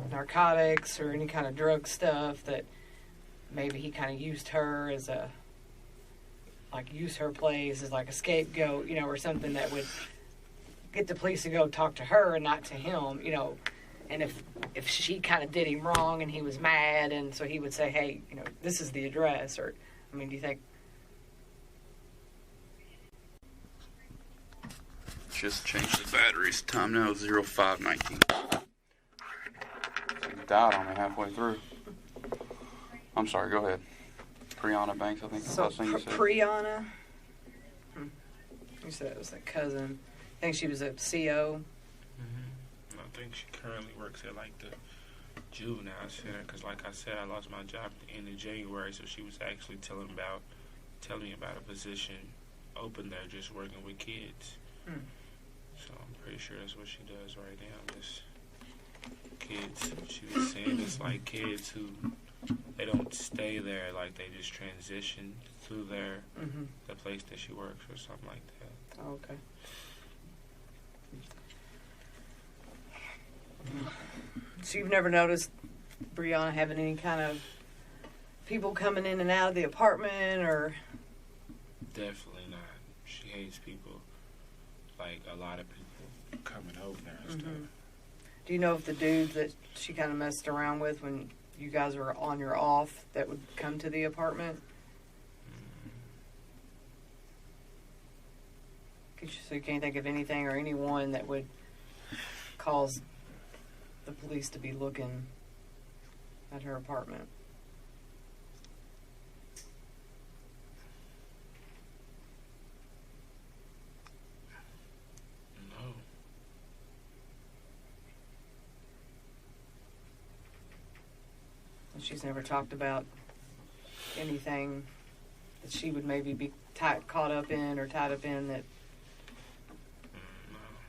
narcotics or any kind of drug stuff, that maybe he kind of used her as use her place as like a scapegoat, or something that would get the police to go talk to her and not to him, and if she kind of did him wrong and he was mad, and so he would say, hey, this is the address, or, do you think? Just changed the batteries. Time now is 05:19. It died on me halfway through. I'm sorry, go ahead. Breonna Banks, I think. So, the thing you said. Breonna? You said it was a cousin. I think she was a CO. Mm-hmm. I think she currently works at like the juvenile center, because like I said, I lost my job at the end of January, so she was actually telling me about a position open there just working with kids. So I'm pretty sure that's what she does right now. Just kids. She was saying it's like kids who, they don't stay there, like they just transition through the place that she works or something like that. Oh, okay. So you've never noticed Breonna having any kind of people coming in and out of the apartment, or? Definitely not. She hates people, like a lot of people coming over there and stuff. Do you know if the dudes that she kind of messed around with when you guys were on your off that would come to the apartment? So you can't think of anything or anyone that would cause the police to be looking at her apartment? No. And she's never talked about anything that she would maybe be caught up in or tied up in that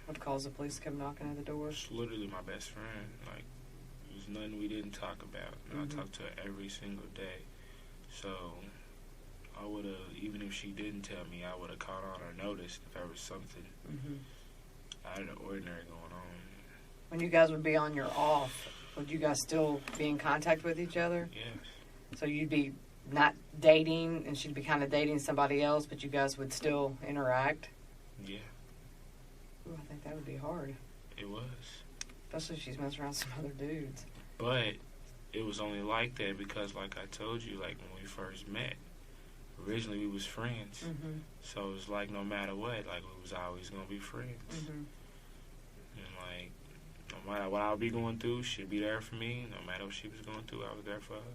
would cause the police to come knocking at the door? She's literally my best friend. Like, there's nothing we didn't talk about. And I talk to her every single day. So I would have, even if she didn't tell me, I would have caught on or noticed if there was something out of the ordinary going on. When you guys would be on your off, would you guys still be in contact with each other? Yes. So you'd be not dating, and she'd be kind of dating somebody else, but you guys would still interact? Yeah. Ooh, I think that would be hard. It was. Especially if she's messing around with some other dudes. But it was only like that because, like I told you, like when we first met, originally we was friends. So it was like no matter what, like we was always going to be friends. And like, no matter what I would be going through, she'd be there for me. No matter what she was going through, I was there for her.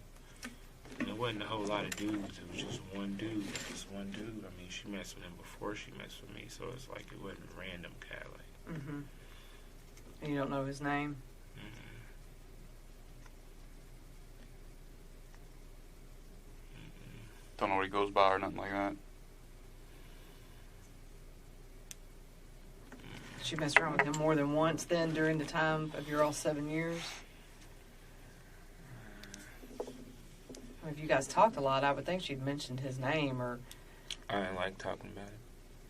And it wasn't a whole lot of dudes. It was just one dude. Just one dude. I mean, she messed with him before she messed with me, so it's like it wasn't a random cat. Like. And you don't know his name? Don't know what he goes by or nothing like that. She messed around with him more than once then during the time of your all 7 years? If you guys talked a lot, I would think she'd mentioned his name or I didn't like talking about it.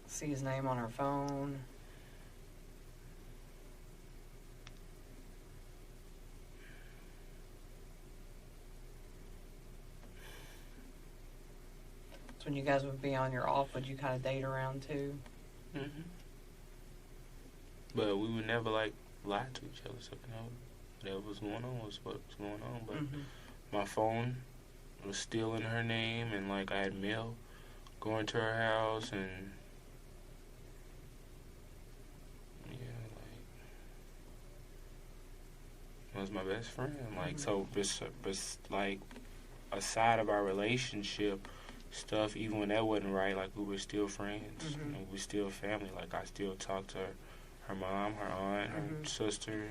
see his name on her phone. So when you guys would be on your off, would you kind of date around too? But we would never like lie to each other. So whatever was going on was what was going on. But my phone was still in her name, and like I had mail going to her house, and like was my best friend. Like so, like aside of our relationship stuff, even when that wasn't right, like we were still friends. And we were still family. Like I still talk to her mom, her aunt, her sister,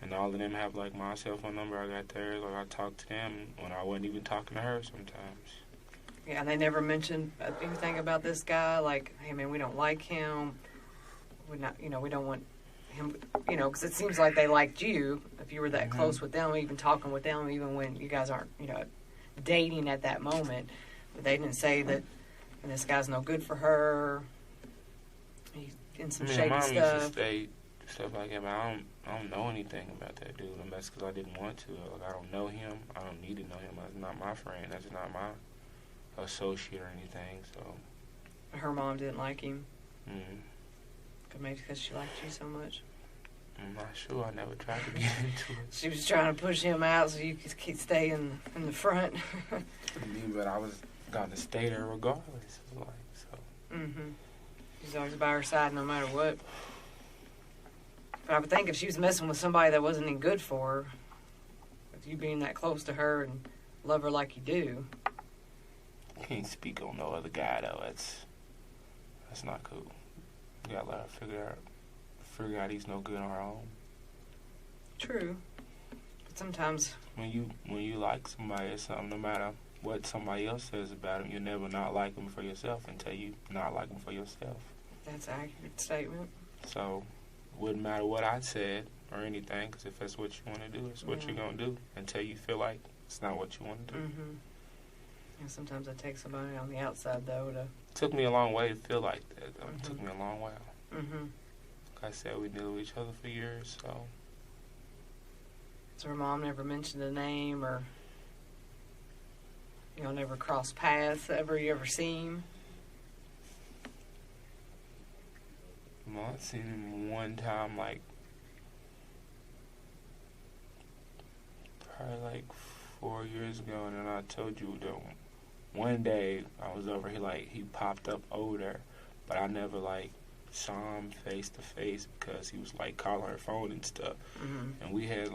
and all of them have like my cell phone number. I got theirs. Like I talk to them when I wasn't even talking to her sometimes. Yeah, and they never mentioned anything about this guy. Like, hey man, we don't like him. We not, we don't want him. Because it seems like they liked you if you were that close with them, even talking with them, even when you guys aren't, dating at that moment. But they didn't say that this guy's no good for her. He's in some shady Mom stuff. used to stuff like that. But I don't know anything about that dude. And that's because I didn't want to. Like, I don't know him. I don't need to know him. That's not my friend. That's not my associate or anything. So. Her mom didn't like him. Mm. Maybe because she liked you so much. I'm not sure. I never tried to get into it. She was trying to push him out so you could stay in the front. But I was going to stay there regardless. Like, so. Mm-hmm. She's always by her side no matter what. But I would think if she was messing with somebody that wasn't any good for her, with you being that close to her and love her like you do. Can't speak on no other guy though. That's not cool. You gotta let her figure out he's no good on her own. True. But sometimes when you like somebody or something, no matter what somebody else says about him, you'll never not like him for yourself until you not like him for yourself. that's an accurate statement. So, wouldn't matter what I said or anything, because if that's what you want to do, it's what you're going to do until you feel like it's not what you want to do. Mm-hmm. And sometimes it takes somebody on the outside, though, to... It took me a long way to feel like that, though. It took me a long while. Mm-hmm. Like I said, we knew each other for years, so... So her mom never mentioned a name or, never crossed paths ever you ever seen him? Well, I seen him one time, probably 4 years ago, and then I told you that one day I was over here, he popped up over there, but I never, saw him face to face because he was, calling her phone and stuff. Mm-hmm. And we had,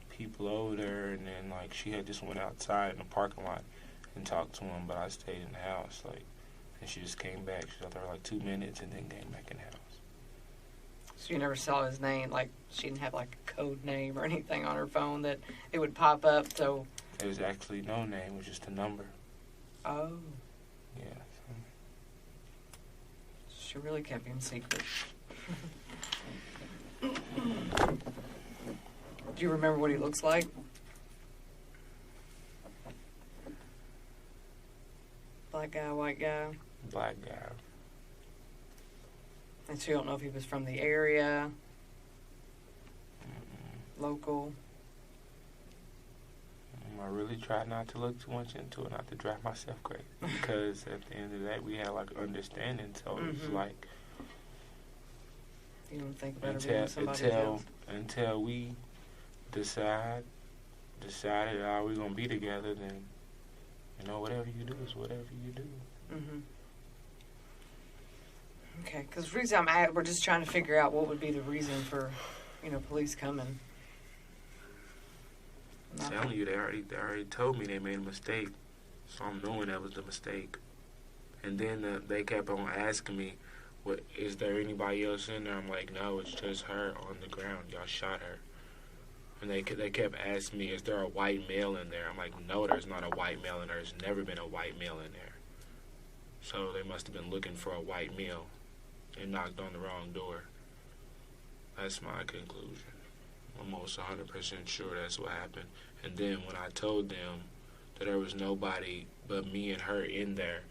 people over there, and then, she had just went outside in the parking lot and talked to him, but I stayed in the house, and she just came back. She was out there 2 minutes and then came back in the house. So you never saw his name, she didn't have a code name or anything on her phone that it would pop up, so... There was actually no name, it was just a number. Oh. Yeah. She really kept him secret. Do you remember what he looks like? Black guy, white guy? Black guy. And so you don't know if he was from the area, local? I really tried not to look too much into it, not to drive myself crazy. Because at the end of the day, we had understanding, so it was You don't think about it being somebody else? Until we decided how we're going to be together, then, whatever you do is whatever you do. Mm-hmm. Okay, because the reason we're just trying to figure out what would be the reason for, police coming. I'm telling you, they already told me they made a mistake, so I'm knowing that was the mistake. And then they kept on asking me, "What is there anybody else in there?" I'm like, "No, it's just her on the ground. Y'all shot her." And they kept asking me, "Is there a white male in there?" I'm like, "No, there's not a white male in there. There's never been a white male in there." So they must have been looking for a white male and knocked on the wrong door. That's my conclusion. I'm almost 100% sure that's what happened. And then when I told them that there was nobody but me and her in there,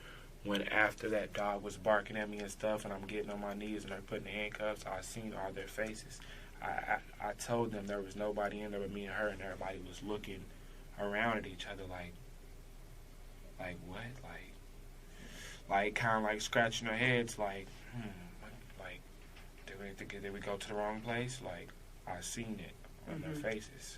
when after that dog was barking at me and stuff, and I'm getting on my knees and they're putting the handcuffs, I seen all their faces. I told them there was nobody in there but me and her, and everybody was looking around at each other like what? Kind of scratching their heads did we go to the wrong place? I seen it on their faces.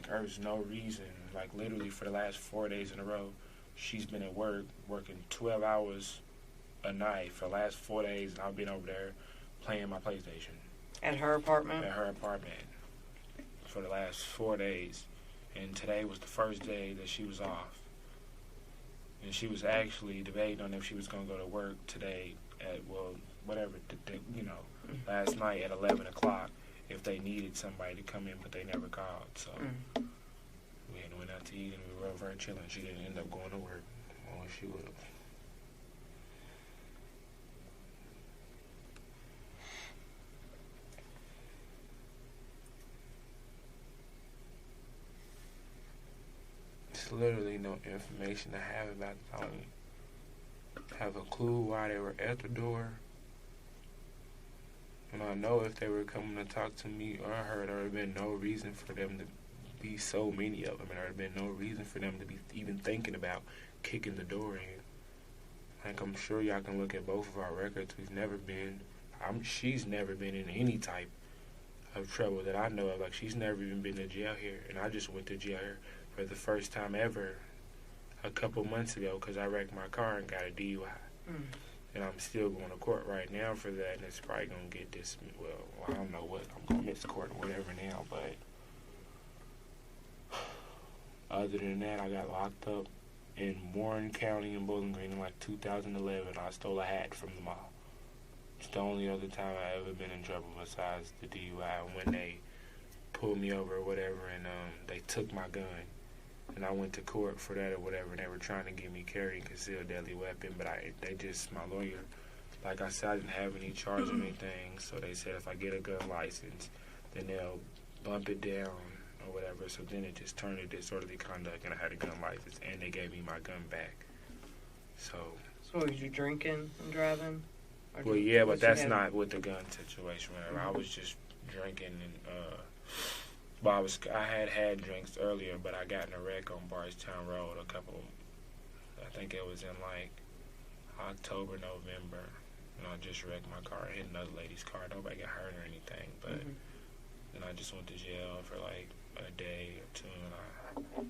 There was no reason. Literally for the last 4 days in a row, she's been at work working 12 hours a night for the last 4 days, and I've been over there playing my PlayStation. At her apartment? At her apartment for the last 4 days. And today was the first day that she was off. And she was actually debating on if she was going to go to work today at, last night at 11 o'clock if they needed somebody to come in, but they never called. So we had went out to eat and we were over there chilling. She didn't end up going to work. Oh, she would have. There's literally no information I have about it. I don't have a clue why they were at the door. And I know if they were coming to talk to me or her, there would have been no reason for them to be so many of them. And there would have been no reason for them to be even thinking about kicking the door in. Like, I'm sure y'all can look at both of our records. She's never been in any type of trouble that I know of. Like, she's never even been to jail here. And I just went to jail here for the first time ever a couple months ago because I wrecked my car and got a DUI. And I'm still going to court right now for that, and it's probably going to get dismissed. Well, I don't know what. I'm going to miss court or whatever now, but other than that, I got locked up in Warren County in Bowling Green in like 2011. I stole a hat from the mall. It's the only other time I ever been in trouble besides the DUI, when they pulled me over or whatever, and they took my gun. And I went to court for that or whatever, and they were trying to get me carrying concealed deadly weapon, but my lawyer, like I said, I didn't have any charge or anything, so they said if I get a gun license, then they'll bump it down or whatever, so then it just turned to disorderly conduct, and I had a gun license, and they gave me my gun back. So was you drinking and driving? Well, yeah, but that's not with the gun situation, whatever. I was just drinking and, but I had drinks earlier, but I got in a wreck on Bardstown Road I think it was in like October, November, and I just wrecked my car. I hit another lady's car. Nobody got hurt or anything, but then I just went to jail for like a day or two, and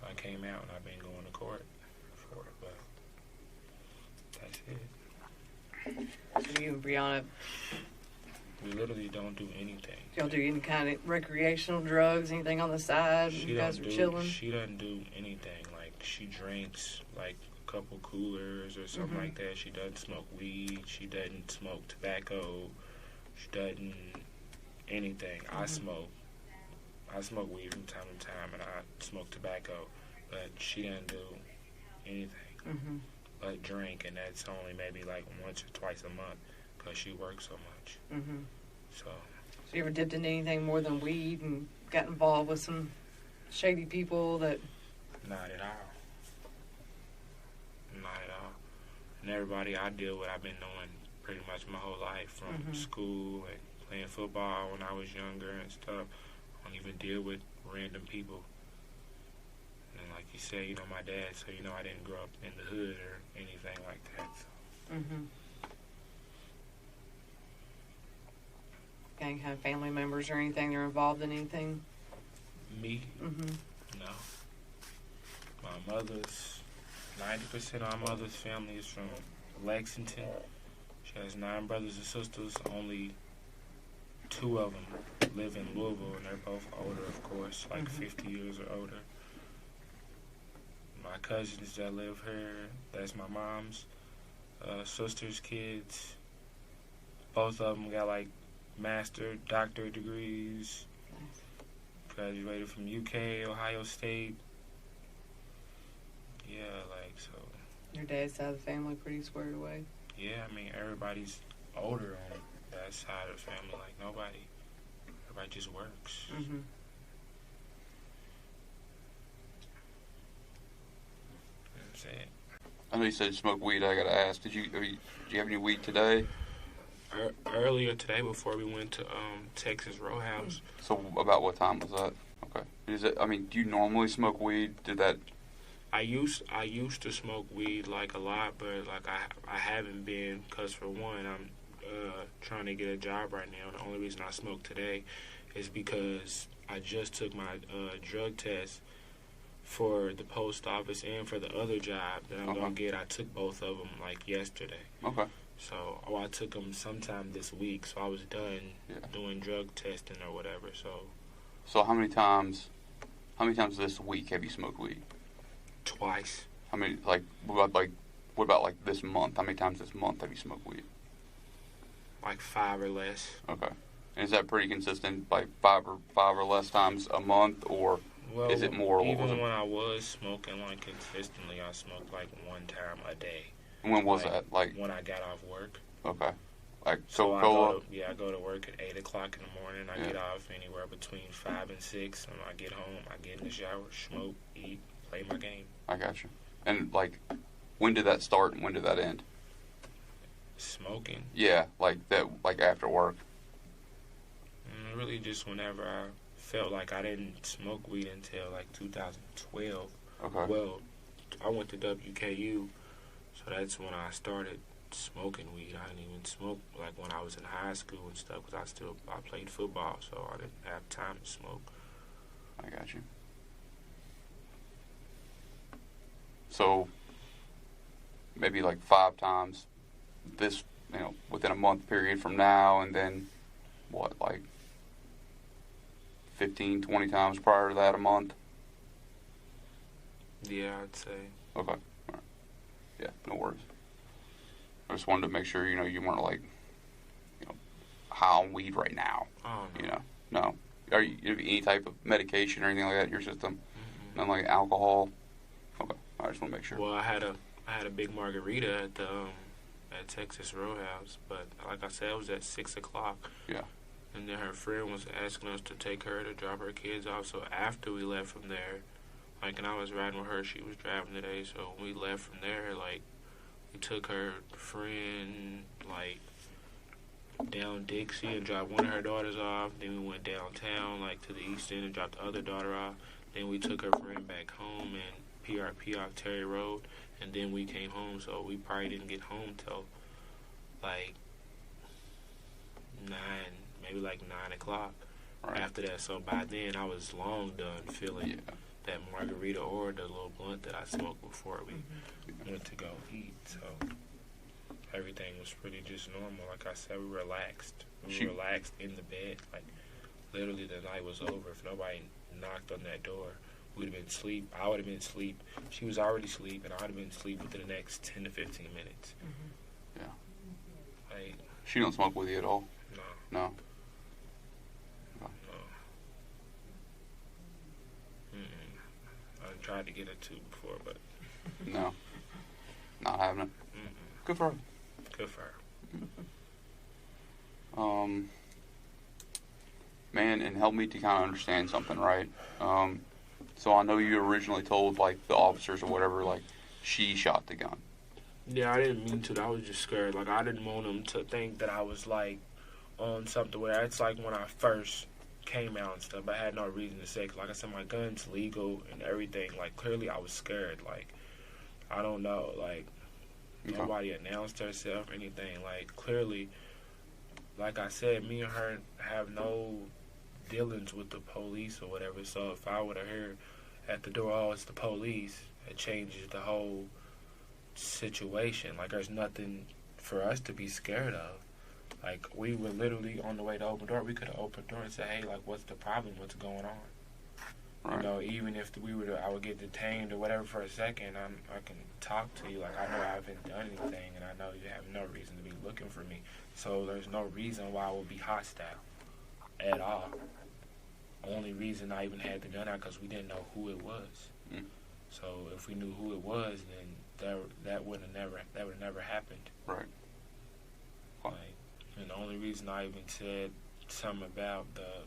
I came out, and I've been going to court for it, but that's it. So you and Breonna, we literally don't do anything. y'all do any kind of recreational drugs, anything on the side? You guys are chilling? She doesn't do anything. Like, she drinks like a couple coolers or something like that. She doesn't smoke weed. She doesn't smoke tobacco. She doesn't anything. I smoke weed from time to time, and I smoke tobacco, but she doesn't do anything but drink, and that's only maybe like once or twice a month because she works so much. So you ever dipped into anything more than weed and got involved with some shady people that... Not at all. Not at all. And everybody I deal with, I've been knowing pretty much my whole life, from school and playing football when I was younger and stuff. I don't even deal with random people. And like you said, you know my dad, so you know I didn't grow up in the hood or anything like that. So. Got any kind of family members or anything that are involved in anything? Me? No. My mother's, 90% of my mother's family is from Lexington. She has 9 brothers and sisters. Only 2 of them live in Louisville, and they're both older, of course, like 50 years or older. My cousins that live here, that's my mom's sister's kids. Both of them got like master, doctorate degrees. Graduated from UK, Ohio State. Yeah, like, so. Your dad's side of the family pretty squared away? Yeah, I mean, everybody's older on that side of the family. Like, everybody just works. That's it. I know you said you smoke weed. I gotta ask, did you have any weed today? Earlier today, before we went to Texas Row House. So about what time was that? Okay. Do you normally smoke weed? I used to smoke weed like a lot, but like I haven't been, because for one, I'm trying to get a job right now. The only reason I smoke today is because I just took my drug test for the post office and for the other job that I'm gonna get. I took both of them like yesterday. Okay. So I took them sometime this week. So I was done doing drug testing or whatever. So how many times this week have you smoked weed? Twice. How many? What about this month? How many times this month have you smoked weed? Like 5 or less. Okay. And is that pretty consistent? Like five or less times a month, or is it more? Even when I was smoking like consistently, I smoked like 1 time a day. And when was that? Like when I got off work. Okay. Like Coca-Cola? I go to work at 8 o'clock in the morning. I get off anywhere between 5 and 6. When I get home, I get in the shower, smoke, eat, play my game. I got you. And when did that start and when did that end? Smoking. Yeah, like after work. Really just whenever I felt like I didn't smoke weed until like 2012. Okay. Well, I went to WKU, so that's when I started smoking weed. I didn't even smoke like when I was in high school and stuff because I played football, so I didn't have time to smoke. I got you. So maybe like 5 times this, within a month period from now, and then what, like 15, 20 times prior to that a month? Yeah, I'd say. Okay. All right. Yeah, no worries. I just wanted to make sure, you weren't like, high on weed right now. Oh, no. No. Are you any type of medication or anything like that in your system? Mm-hmm. Nothing like alcohol? Okay. I just want to make sure. Well, I had a big margarita at the at Texas Roadhouse, but like I said, it was at 6:00. Yeah. And then her friend was asking us to take her to drop her kids off. So after we left from there, like, and I was riding with her, she was driving today. So when we left from there, like, we took her friend, like, down Dixie and dropped one of her daughters off. Then we went downtown, like, to the east end and dropped the other daughter off. Then we took her friend back home and PRP off Terry Road. And then we came home, so we probably didn't get home till, like, 9, maybe like 9 o'clock. Right. After that. So by then, I was long done feeling that margarita or the little blunt that I smoked before we went to go eat. So everything was pretty just normal. Like I said, we relaxed. We relaxed in the bed. Like, literally the night was over. If nobody knocked on that door, we'd have been asleep. I would have been asleep. She was already asleep, and I would have been asleep within the next 10 to 15 minutes. Yeah. Like, She don't smoke with you at all? no. No. No. I tried to get her to before, but No. Not having it. Good for her. good for her. Man, and help me to kind of understand something, right? So I know you originally told, like, the officers or whatever, like, she shot the gun. Yeah, I didn't mean to. I was just scared. Like, I didn't want them to think that I was, like, on something where it's like when I first came out and stuff. I had no reason to say, 'cause like I said, my gun's legal and everything. Like, clearly I was scared. Like, I don't know. Like, nobody announced herself or anything. Like, clearly, like I said, me and her have no dealings with the police or whatever. So if I would have heard at the door, oh, it's the police, it changes the whole situation. Like, there's nothing for us to be scared of. Like, we were literally on the way to open the door. We could have opened the door and said, hey, like, what's the problem? What's going on? Right. You know, even if I would get detained or whatever for a second, I can talk to you. Like, I know I haven't done anything, and I know you have no reason to be looking for me. So there's no reason why I would be hostile at all. Only reason I even had the gun out because we didn't know who it was. So if we knew who it was, then that would have never happened. Right. Like, and the only reason I even said something about the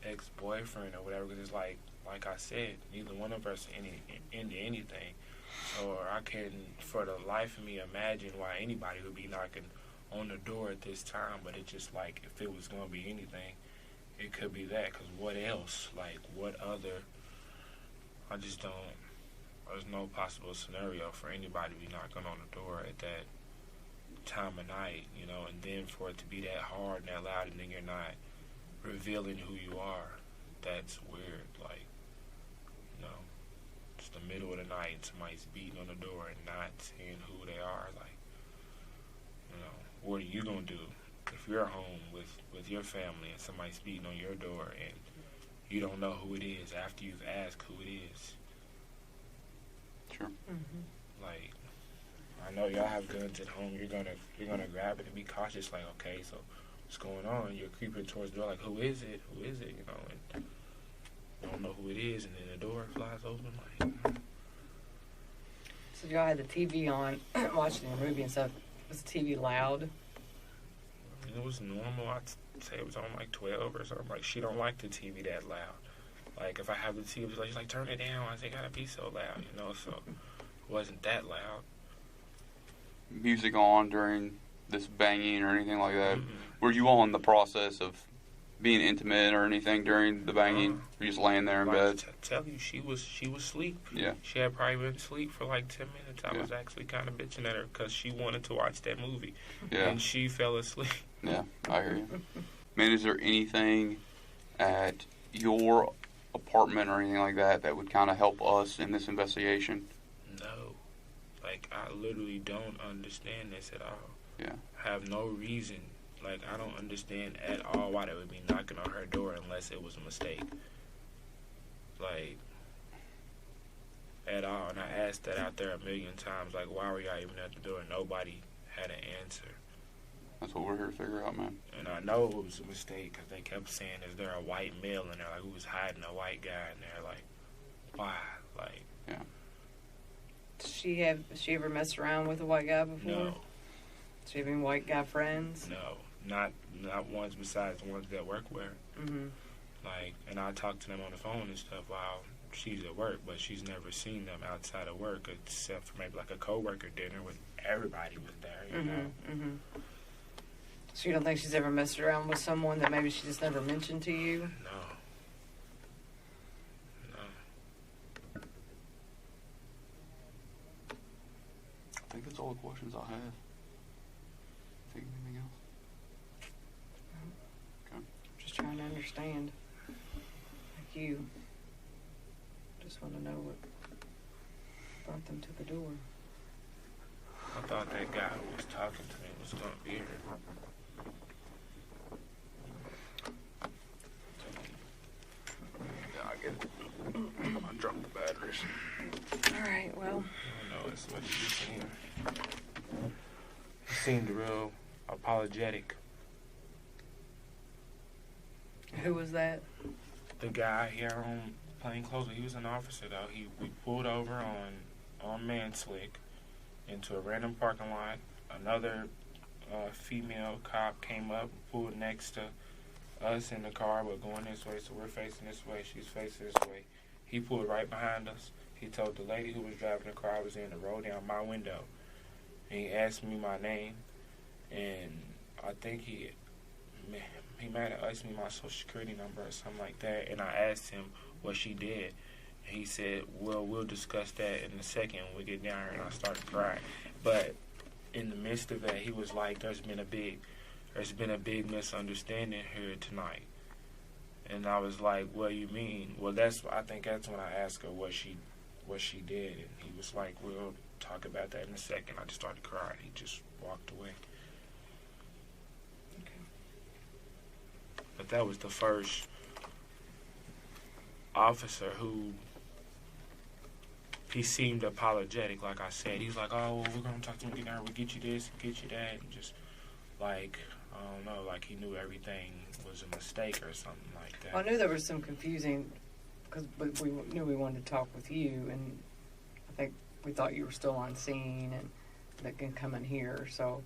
ex-boyfriend or whatever, because it's like I said, neither one of us into anything. So I can, for the life of me, imagine why anybody would be knocking on the door at this time. But it's just like, if it was going to be anything, it could be that. Because what else? Like, what other? I just don't. There's no possible scenario for anybody to be knocking on the door at that time of night, you know, and then for it to be that hard and that loud, and then you're not revealing who you are. That's weird. Like, you know, it's the middle of the night and somebody's beating on the door and not seeing who they are. Like, you know, what are you gonna do if you're home with your family and somebody's beating on your door and you don't know who it is after you've asked who it is? Sure. Like, I know y'all have guns at home. You're gonna grab it and be cautious. Like, okay, so what's going on? You're creeping towards the door. Like, who is it? Who is it? You know, and you don't know who it is, and then the door flies open. Like, So y'all had the TV on, watching a movie and stuff. Was the TV loud? I mean, it was normal. I'd say it was on like 12 or something. Like, she don't like the TV that loud. Like, if I have the TV, she's like, turn it down. I say, gotta be so loud, you know. So it wasn't that loud. Music on during this banging or anything like that? Were you all in the process of being intimate or anything during the banging? Or just laying there in bed? Tell you, she was asleep. Yeah. She had probably been asleep for like 10 minutes. I Yeah. was actually kind of bitching at her because she wanted to watch that movie. Yeah. And she fell asleep. Yeah, I hear you. Man, is there anything at your apartment or anything like that that would kind of help us in this investigation? No. Like, I literally don't understand this at all. Yeah. I have no reason. Like, I don't understand at all why they would be knocking on her door unless it was a mistake. Like, at all. And I asked that out there a million times. Like, why were y'all even at the door? Nobody had an answer. That's what we're here to figure out, man. And I know it was a mistake because they kept saying, is there a white male in there? Like, who was hiding a white guy in there? Like, why? Like, Yeah. Has she ever messed around with a white guy before? no, Does she have any white guy friends? no. Not ones besides the ones that work with her. Mm-hmm. Like, and I talk to them on the phone and stuff while she's at work, but she's never seen them outside of work except for maybe like a coworker dinner when everybody was there, you know? Mm-hmm. So you don't think she's ever messed around with someone that maybe she just never mentioned to you? No. I think that's all the questions I have. Think of anything else? Just trying to understand. Like you. Just want to know what brought them to the door. I thought that guy who was talking to me was going to be here. Yeah, I get it. I dropped the batteries. All right, well. I don't know, it's what he seemed. He seemed real apologetic. Who was that? The guy here on plain clothes, he was an officer though. We pulled over on Manslick into a random parking lot. Another female cop came up and pulled next to us in the car, but going this way, so we're facing this way, she's facing this way. He pulled right behind us. He told the lady who was driving the car I was in to roll down my window. And he asked me my name, and I think he might have asked me my social security number or something like that, and I asked him what she did. He said, well, we'll discuss that in a second when we get down here, and I started crying. But in the midst of that, he was like, there's been a big misunderstanding here tonight. And I was like, what do you mean? Well, I think that's when I asked her what she did, and he was like, we'll talk about that in a second. I just started crying. He just walked away. Okay. But that was the first officer who, he seemed apologetic, like I said. He was like, oh, well, we're going to talk to him again. We'll get you this, get you that. And just, like, I don't know, like he knew everything was a mistake or something like that. Well, I knew there was some confusing, because we knew we wanted to talk with you, and I think we thought you were still on scene and that can come in here. So,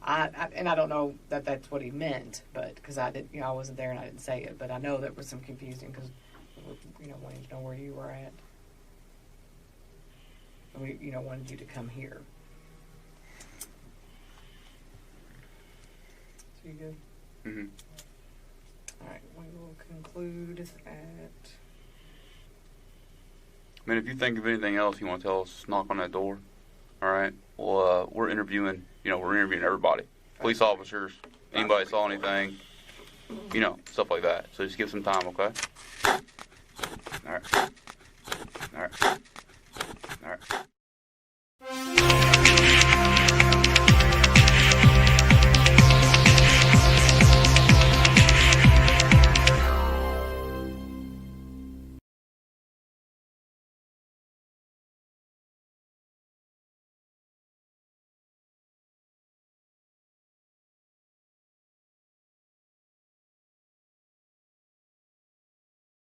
I don't know that that's what he meant, but because I wasn't there and I didn't say it, but I know there was some confusing because wanting to know where you were at, and we wanted you to come here. So you good? Mm-hmm. All right, we will conclude at. Man, if you think of anything else you want to tell us, knock on that door. All right. Well, we're interviewing. We're interviewing everybody, police officers, anybody saw anything, stuff like that. So just give some time, okay? All right. All right. All right.